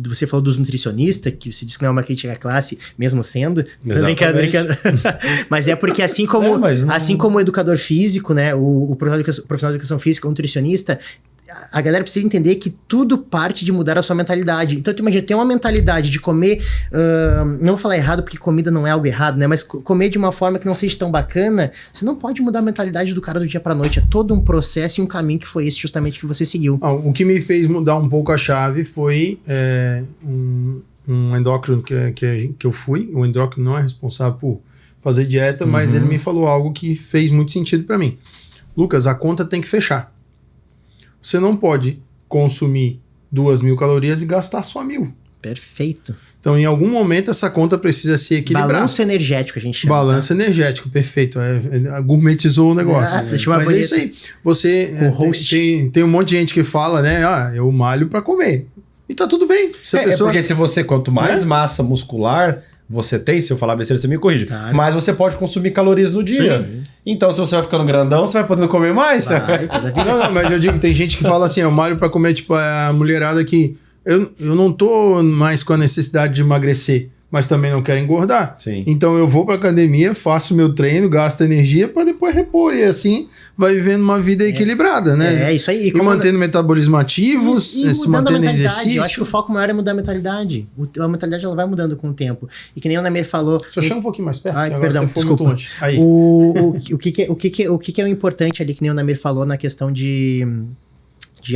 você falou dos nutricionistas, que você disse que não é uma crítica à classe, mesmo sendo. Tô brincando. Mas é porque assim como, assim como o educador físico, né, o profissional de educação física, o nutricionista, a galera precisa entender que tudo parte de mudar a sua mentalidade. Então, tu imagina, tem uma mentalidade de comer, não vou falar errado porque comida não é algo errado, né? Mas comer de uma forma que não seja tão bacana, você não pode mudar a mentalidade do cara do dia pra noite. É todo um processo e um caminho que foi esse justamente que você seguiu. O que me fez mudar um pouco a chave foi um endócrino que eu fui. O endócrino não é responsável por fazer dieta, mas ele me falou algo que fez muito sentido pra mim. Lucas, a conta tem que fechar. Você não pode consumir 2.000 calorias e gastar só 1.000. Perfeito. Então, em algum momento, essa conta precisa se equilibrar. Balanço energético, a gente chama. Balanço energético, perfeito. Gourmetizou o negócio. Deixa eu Mas é isso aí. Você tem um monte de gente que fala, né? Eu malho pra comer. E tá tudo bem. Se a pessoa... porque se você, quanto mais massa muscular você tem, se eu falar besteira, você me corrige. Claro. Mas você pode consumir calorias no dia. Sim. Então, se você vai ficando grandão, você vai podendo comer mais? Não, mas eu digo, tem gente que fala assim, eu malho pra comer, tipo, a mulherada que eu não tô mais com a necessidade de emagrecer, mas também não quero engordar. Sim. Então eu vou pra academia, faço meu treino, gasto energia pra depois repor. E assim vai vivendo uma vida equilibrada, né? É isso aí. E mantendo o metabolismo ativo, se mantendo exercício. Eu acho que o foco maior é mudar a mentalidade. A mentalidade ela vai mudando com o tempo. E que nem o Namir falou... Só chama um pouquinho mais perto. Ai, perdão, desculpa. Muito longe. Aí. O que é o importante ali, que nem o Namir falou na questão de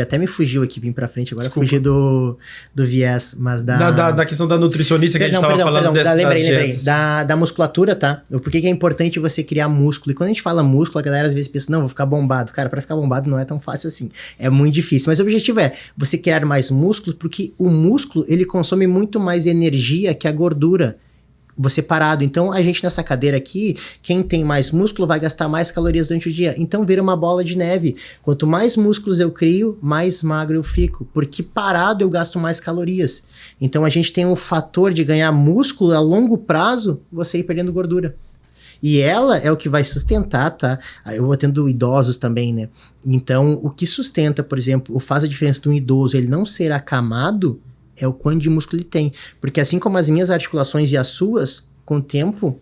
até me fugiu aqui, vim pra frente, agora Desculpa. fugi do viés, mas Da questão da nutricionista que a gente estava falando lembrei. Da musculatura, tá? Por que é importante você criar músculo? E quando a gente fala músculo, a galera às vezes pensa, não, vou ficar bombado. Cara, pra ficar bombado não é tão fácil assim. É muito difícil. Mas o objetivo é você criar mais músculo, porque o músculo, ele consome muito mais energia que a gordura. Você parado. Então, a gente nessa cadeira aqui, quem tem mais músculo vai gastar mais calorias durante o dia. Então, vira uma bola de neve. Quanto mais músculos eu crio, mais magro eu fico. Porque parado eu gasto mais calorias. Então, a gente tem o fator de ganhar músculo a longo prazo, você ir perdendo gordura. E ela é o que vai sustentar, tá? Eu vou tendo idosos também, né? Então, o que sustenta, por exemplo, faz a diferença de um idoso ele não ser acamado, é o quanto de músculo ele tem. Porque assim como as minhas articulações e as suas, com o tempo,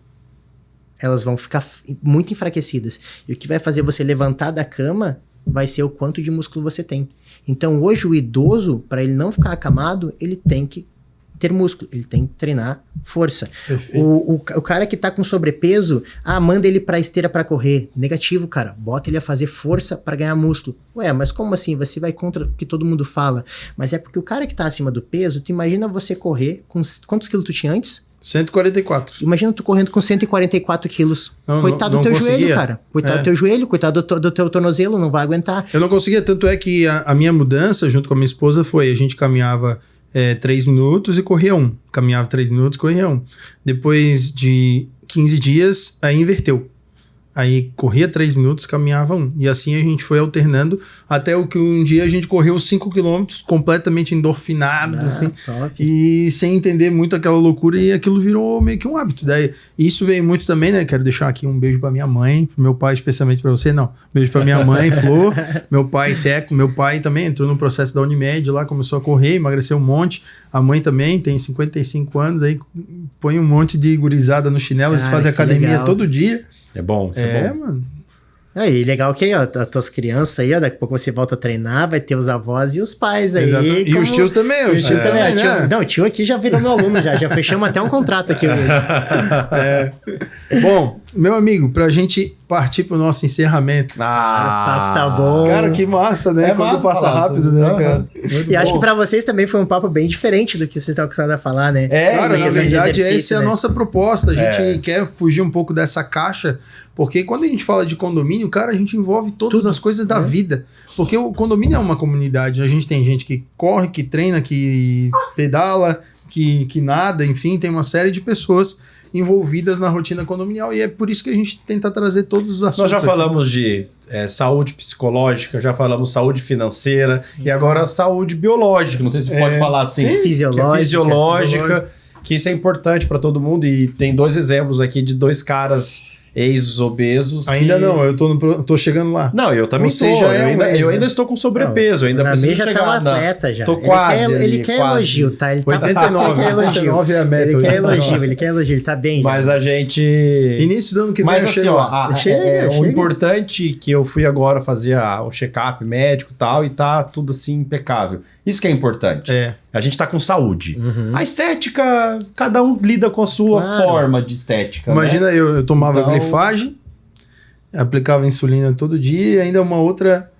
elas vão ficar muito enfraquecidas. E o que vai fazer você levantar da cama vai ser o quanto de músculo você tem. Então hoje o idoso, para ele não ficar acamado, ele tem que ter músculo, ele tem que treinar força. O cara que tá com sobrepeso, manda ele pra esteira pra correr. Negativo, cara. Bota ele a fazer força pra ganhar músculo. Ué, mas como assim? Você vai contra o que todo mundo fala. Mas é porque o cara que tá acima do peso, tu imagina você correr com... Quantos quilos tu tinha antes? 144. Imagina tu correndo com 144 quilos. Coitado não do teu conseguia. joelho, cara. Coitado do teu joelho, coitado do teu tornozelo, não vai aguentar. Eu não conseguia, tanto é que a minha mudança, junto com a minha esposa, foi, a gente caminhava 3 minutos e corria 1. Caminhava 3 minutos e corria 1. Depois de 15 dias, aí inverteu. Aí corria 3 minutos, caminhava 1. E assim a gente foi alternando até o que um dia a gente correu 5 quilômetros completamente endorfinado, assim, top. e sem entender muito aquela loucura, e aquilo virou meio que um hábito. Daí, isso veio muito também, né? Quero deixar aqui um beijo pra minha mãe, pro meu pai, especialmente pra você, não. Beijo pra minha mãe, Flor, meu pai, Teco. Meu pai também entrou no processo da Unimed lá, começou a correr, emagreceu um monte. A mãe também tem 55 anos, aí põe um monte de gurizada no chinelo, eles fazem academia legal. Todo dia. É bom, isso é bom. Mano. Aí, legal que aí, ó, as tuas crianças aí, ó, daqui a pouco você volta a treinar, vai ter os avós e os pais aí. E os tios também, os tios também, né? Não, o tio aqui já virou meu aluno, já fechamos até um contrato aqui. Bom, meu amigo, pra gente partir pro nosso encerramento. O papo tá bom. Cara, que massa, né? Quando passa rápido, né, cara? E acho que pra vocês também foi um papo bem diferente do que vocês estão acostumados a falar, né? Cara, na verdade, essa é a nossa proposta. A gente quer fugir um pouco dessa caixa, porque quando a gente fala de condomínio, cara, a gente envolve todas as coisas da vida. Porque o condomínio é uma comunidade. A gente tem gente que corre, que treina, que pedala, que nada, enfim, tem uma série de pessoas envolvidas na rotina condominial, e é por isso que a gente tenta trazer todos os assuntos. Nós já falamos de saúde psicológica, já falamos saúde financeira, e agora saúde biológica, não sei se pode falar assim. Sim, fisiológica, que isso é importante para todo mundo, e tem 2 exemplos aqui de 2 caras ex-obesos. Ainda não, eu tô chegando lá. Não, eu também Você já eu ainda estou com sobrepeso, eu ainda preciso chegar. Tá um atleta já. Tô quase. Ele quer elogio, tá? Ele 89 é a meta. Ele quer elogio, ele tá bem. Mas a gente... Início do ano que vem mas eu assim, chego ó, lá. O importante que eu fui agora fazer o check-up médico e tal, e tá tudo assim impecável. Isso que é importante. A gente tá com saúde. A estética, cada um lida com a sua forma de estética. Imagina, né? eu tomava glifagem, aplicava insulina todo dia, e ainda uma outra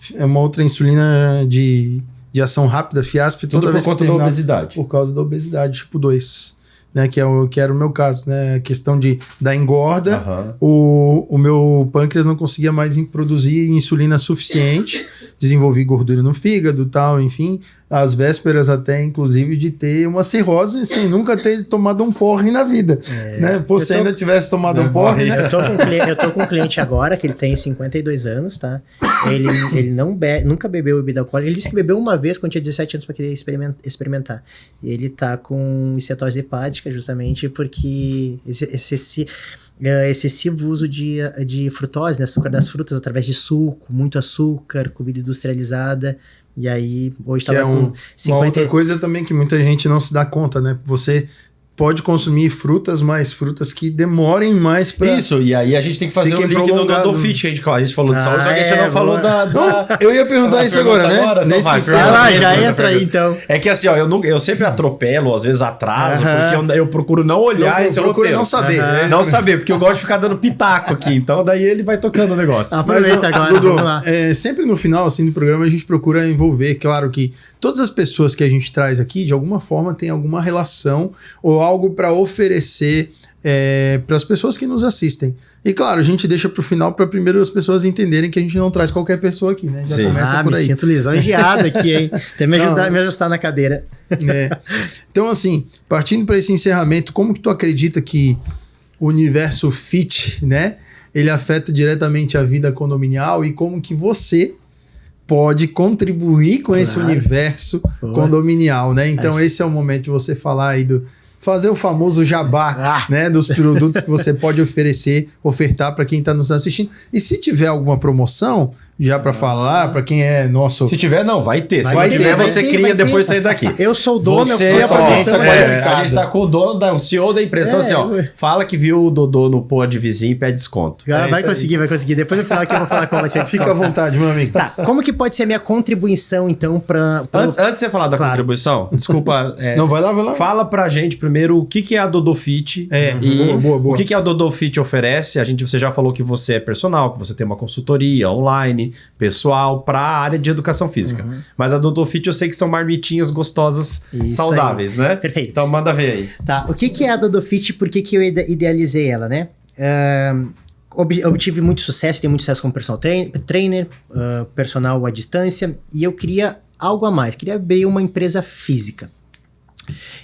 insulina de ação rápida, Fiasp, toda vez por conta da obesidade. Por causa da obesidade, tipo 2. Né, que era o meu caso, né? A questão da engorda, o meu pâncreas não conseguia mais produzir insulina suficiente, desenvolvi gordura no fígado e tal, enfim, às vésperas até, inclusive, de ter uma cirrose sem nunca ter tomado um porre na vida, né? Pô, se ainda tivesse tomado um porre, né? Eu tô com um cliente agora, que ele tem 52 anos, tá? Ele nunca bebeu bebida alcoólica, ele disse que bebeu uma vez quando tinha 17 anos para querer experimentar. E ele tá com estetose hepática, justamente porque excessivo uso de frutose, né, açúcar das frutas, através de suco, muito açúcar, comida industrializada, e aí hoje estava com 50... Uma outra coisa também que muita gente não se dá conta, né? Você pode consumir frutas, mas frutas que demorem mais pra... Isso, e aí a gente tem que fazer o Fiquem link do prolongado. Dodô Fit, que a gente falou de saúde, só que a gente não falou boa. da... Eu ia perguntar isso agora, né? Então Nesse vai, encerramento. Vai lá, já pergunta, entra aí então. É que assim, ó, eu sempre atropelo, às vezes atraso, Aham. porque eu procuro não olhar esse Procura roteiro. não saber, né? Não saber, porque eu gosto de ficar dando pitaco aqui, então daí ele vai tocando o negócio. Aproveita Mas, agora, Dudu, vamos lá. sempre no final assim, do programa a gente procura envolver, claro que todas as pessoas que a gente traz aqui, de alguma forma, tem alguma relação ou algo para oferecer para as pessoas que nos assistem. E claro, a gente deixa para o final para primeiro as pessoas entenderem que a gente não traz qualquer pessoa aqui, né? Já Sim. começa por Me aí. sinto lisonjeado aqui, hein? Até me ajustar na cadeira. Então, assim, partindo para esse encerramento, como que tu acredita que o universo fit, né, ele afeta diretamente a vida condominial e como que você pode contribuir com esse universo condominial, né? Então, esse é o momento de você falar aí fazer o famoso jabá, né, dos produtos que você pode ofertar para quem está nos assistindo. E se tiver alguma promoção, já para falar, para quem é nosso... Se tiver, não, vai ter. Se Vai não ter, tiver, vai você ter, cria vai ter. depois sair daqui. Eu sou o dono, eu Você fui a só, produção qualificada. a gente tá com o dono, o CEO da empresa, então, assim, ó, fala que viu o Dodô no Pod Vizinho e pede desconto. Vai conseguir. Depois no final aqui eu vou falar como vai ser. Fica à vontade, meu amigo. Tá, como que pode ser a minha contribuição, então, para... Antes de você falar da Claro. contribuição, desculpa, Não, vai lá. fala pra gente primeiro o que é a Dodô Fit E boa. o que a Dodô Fit oferece. Você já falou que você é personal, que você tem uma consultoria online, pessoal, pra área de educação física. Mas a Dodô Fit eu sei que são marmitinhas gostosas, Isso saudáveis, né? Perfeito. Então manda ver aí. Tá, o que é a Dodô Fit e por que eu idealizei ela, né? Obtive muito sucesso, tenho muito sucesso como personal trainer, personal à distância, e eu queria algo a mais, queria abrir uma empresa física.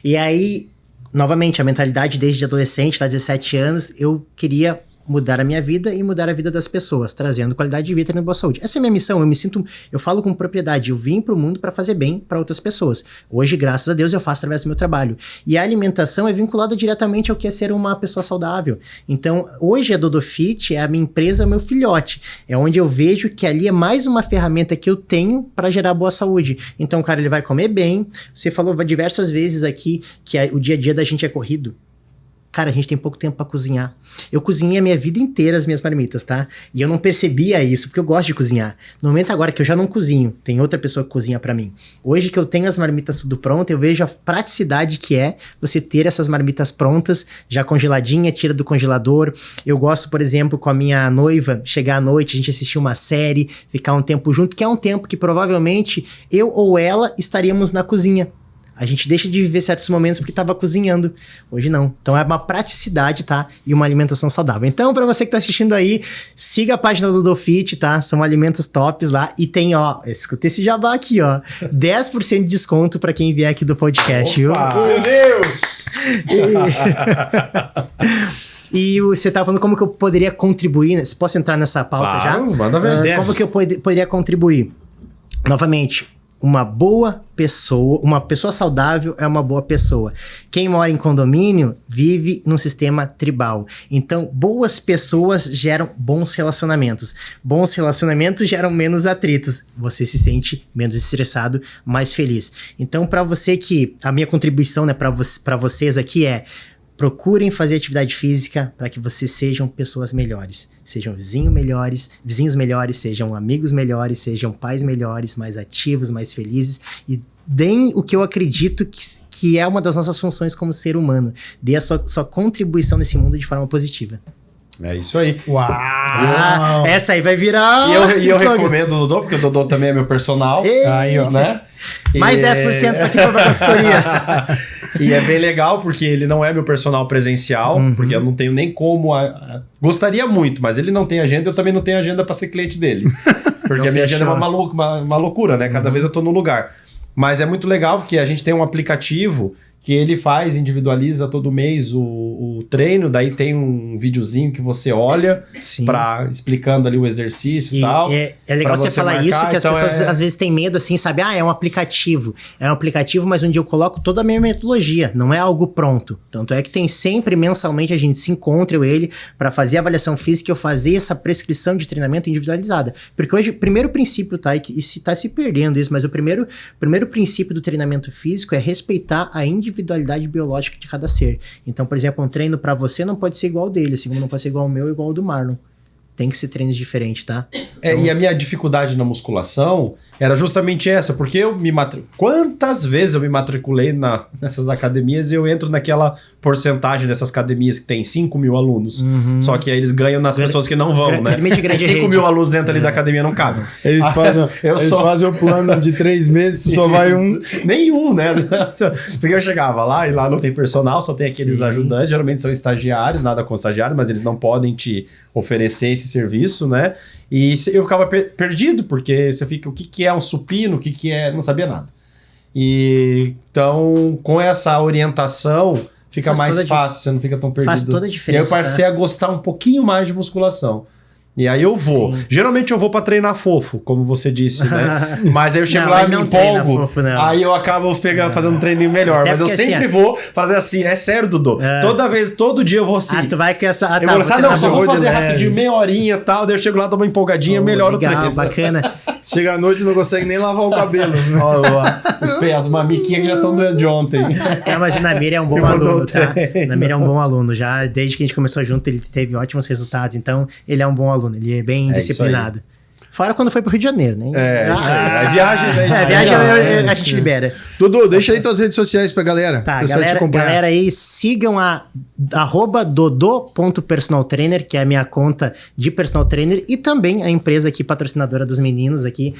E aí, novamente, a mentalidade desde adolescente, lá 17 anos, eu queria mudar a minha vida e mudar a vida das pessoas, trazendo qualidade de vida e boa saúde. Essa é a minha missão, eu falo com propriedade, eu vim pro mundo para fazer bem para outras pessoas. Hoje, graças a Deus, eu faço através do meu trabalho. E a alimentação é vinculada diretamente ao que é ser uma pessoa saudável. Então, hoje a Dodô Fit é a minha empresa, meu filhote. É onde eu vejo que ali é mais uma ferramenta que eu tenho para gerar boa saúde. Então, o cara, ele vai comer bem. Você falou diversas vezes aqui que o dia a dia da gente é corrido. Cara, a gente tem pouco tempo pra cozinhar. Eu cozinhei a minha vida inteira as minhas marmitas, tá? E eu não percebia isso, porque eu gosto de cozinhar. No momento agora que eu já não cozinho, tem outra pessoa que cozinha pra mim. Hoje que eu tenho as marmitas tudo pronto, eu vejo a praticidade que é você ter essas marmitas prontas, já congeladinha, tira do congelador. Eu gosto, por exemplo, com a minha noiva, chegar à noite, a gente assistir uma série, ficar um tempo junto, que é um tempo que provavelmente eu ou ela estaríamos na cozinha. A gente deixa de viver certos momentos porque estava cozinhando. Hoje não. Então é uma praticidade, tá? E uma alimentação saudável. Então, para você que tá assistindo aí, siga a página do Dodô Fit, tá? São alimentos tops lá. E tem, ó, escuta esse jabá aqui, ó. 10% de desconto para quem vier aqui do podcast, viu? Meu Deus! E você tava falando como que eu poderia contribuir, né? Posso entrar nessa pauta já? Manda ver. Como que eu poderia contribuir? Novamente, uma boa pessoa, uma pessoa saudável é uma boa pessoa. Quem mora em condomínio vive num sistema tribal. Então, boas pessoas geram bons relacionamentos. Bons relacionamentos geram menos atritos. Você se sente menos estressado, mais feliz. Então, para você a minha contribuição, né, para vocês aqui é: procurem fazer atividade física para que vocês sejam pessoas melhores. Sejam vizinhos melhores, sejam amigos melhores, sejam pais melhores, mais ativos, mais felizes. E deem o que eu acredito que é uma das nossas funções como ser humano. Dê a sua contribuição nesse mundo de forma positiva. É isso aí. Uau! Essa aí vai virar... E eu recomendo o Dodô, porque o Dodô também é meu personal. Aí, ó, né? Mais 10% para quem for pra consultoria. E é bem legal, porque ele não é meu personal presencial, porque eu não tenho nem como... Gostaria muito, mas ele não tem agenda, eu também não tenho agenda para ser cliente dele. Porque a minha agenda é uma loucura, né? Cada vez eu tô num lugar. Mas é muito legal, porque a gente tem um aplicativo que ele individualiza todo mês o treino, daí tem um videozinho que você olha explicando ali o exercício e tal. É legal você falar marcar, isso, que as então pessoas às vezes têm medo assim, sabe? É um aplicativo. É um aplicativo, mas onde eu coloco toda a minha metodologia, não é algo pronto. Tanto é que tem sempre, mensalmente, a gente se encontra, ele, para fazer a avaliação física e eu fazer essa prescrição de treinamento individualizada. Porque hoje, o primeiro princípio, tá? E se tá se perdendo isso, mas o primeiro princípio do treinamento físico é respeitar a individualidade individualidade biológica de cada ser. Então, por exemplo, um treino para você não pode ser igual ao dele, assim como não pode ser igual ao meu, igual ao do Marlon. Tem que ser treinos diferentes, tá? E a minha dificuldade na musculação era justamente essa, porque eu me quantas vezes eu me matriculei nessas academias e eu entro naquela porcentagem dessas academias que tem 5 mil alunos. Só que aí eles ganham nas pessoas que não vão, né? 5 mil alunos dentro ali da academia não cabem. Eles fazem o plano de 3 meses, só vai um. Nenhum, né? Porque eu chegava lá e lá não tem personal, só tem aqueles ajudantes, geralmente são estagiários, nada com estagiário, mas eles não podem te oferecer esse serviço, né? E eu ficava perdido, porque você fica, o que é um supino, o que é... Não sabia nada. E então, com essa orientação, fica mais fácil, você não fica tão perdido. Faz toda a diferença. E aí eu passei a gostar um pouquinho mais de musculação. E aí eu vou. Sim. Geralmente eu vou pra treinar fofo, como você disse, né? Mas aí eu chego lá e me empolgo. Fofo, aí eu acabo fazendo um treininho melhor. Mas eu sempre vou fazer assim. É sério, Dudu. Todo dia eu vou assim. Tu vai com essa... eu vou assim, só vou fazer rapidinho, meia horinha e tal. Daí eu chego lá, dou uma empolgadinha, melhora o treino. Bacana. Chega à noite e não consegue nem lavar o cabelo. As mamiquinhas já estão doendo de ontem. Mas o Namir é um bom aluno, tá? O Namir é um bom aluno. Já desde que a gente começou junto, ele teve ótimos resultados. Então, ele é um bom aluno. Ele é bem disciplinado. Fora quando foi pro Rio de Janeiro, né? Viagem a gente libera. Dudu, deixa aí tuas redes sociais pra galera. Tá, galera aí, sigam a @dodô.personaltrainer, que é a minha conta de personal trainer, e também a empresa aqui, patrocinadora dos meninos aqui,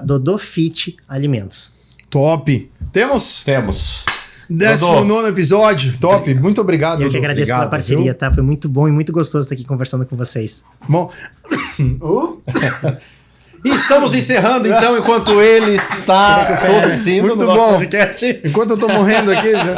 @dodofitalimentos. Top. Temos? Temos. 19º episódio, top, muito obrigado. Eu que agradeço pela parceria, tá? Foi muito bom e muito gostoso estar aqui conversando com vocês. Bom. E estamos encerrando, então, enquanto ele está tossindo muito no nosso bom. podcast. Enquanto eu tô morrendo aqui. Né?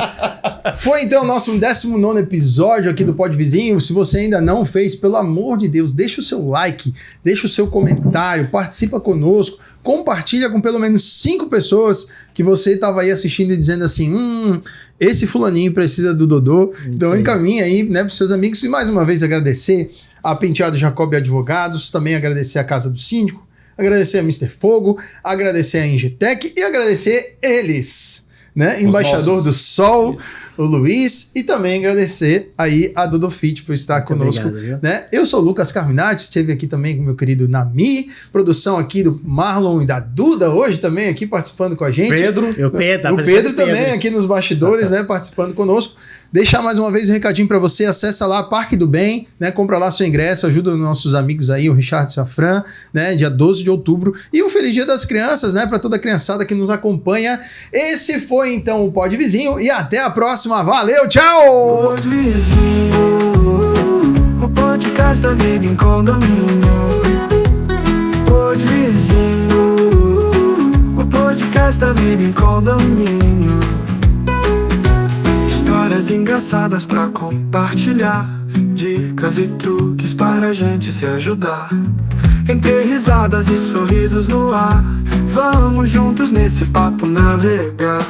Foi, então, o nosso 19º episódio aqui do Pod Vizinho. Se você ainda não fez, pelo amor de Deus, deixa o seu like, deixa o seu comentário, participa conosco, compartilha com pelo menos 5 pessoas que você estava aí assistindo e dizendo assim, esse fulaninho precisa do Dodô. Então encaminha aí, né, para os seus amigos. E mais uma vez agradecer a Penteado Jacob Advogados, também agradecer a Casa do Síndico, agradecer a Mr. Fogo, agradecer a Ingetec e agradecer eles, né? Embaixador do Sol, o Luiz, e também agradecer aí a Dodofit por estar conosco, obrigado, né? Eu sou o Lucas Carminati, esteve aqui também com o meu querido Nami, produção aqui do Marlon e da Duda, hoje também aqui participando com a gente. O Pedro também aqui nos bastidores, né? Participando conosco. Deixar mais uma vez um recadinho para você, acessa lá Parque do Bem, né? Compra lá seu ingresso, ajuda os nossos amigos aí, o Richard e a Fran, né? Dia 12 de outubro. E um Feliz Dia das Crianças, né? Para toda a criançada que nos acompanha. Esse foi então o Pod Vizinho e até a próxima. Valeu, tchau! Pod Vizinho, o podcast da vida em condomínio. Pod Vizinho, o podcast da vida em condomínio. Histórias engraçadas pra compartilhar, dicas e truques para a gente se ajudar. Entre risadas e sorrisos no ar, vamos juntos nesse papo navegar.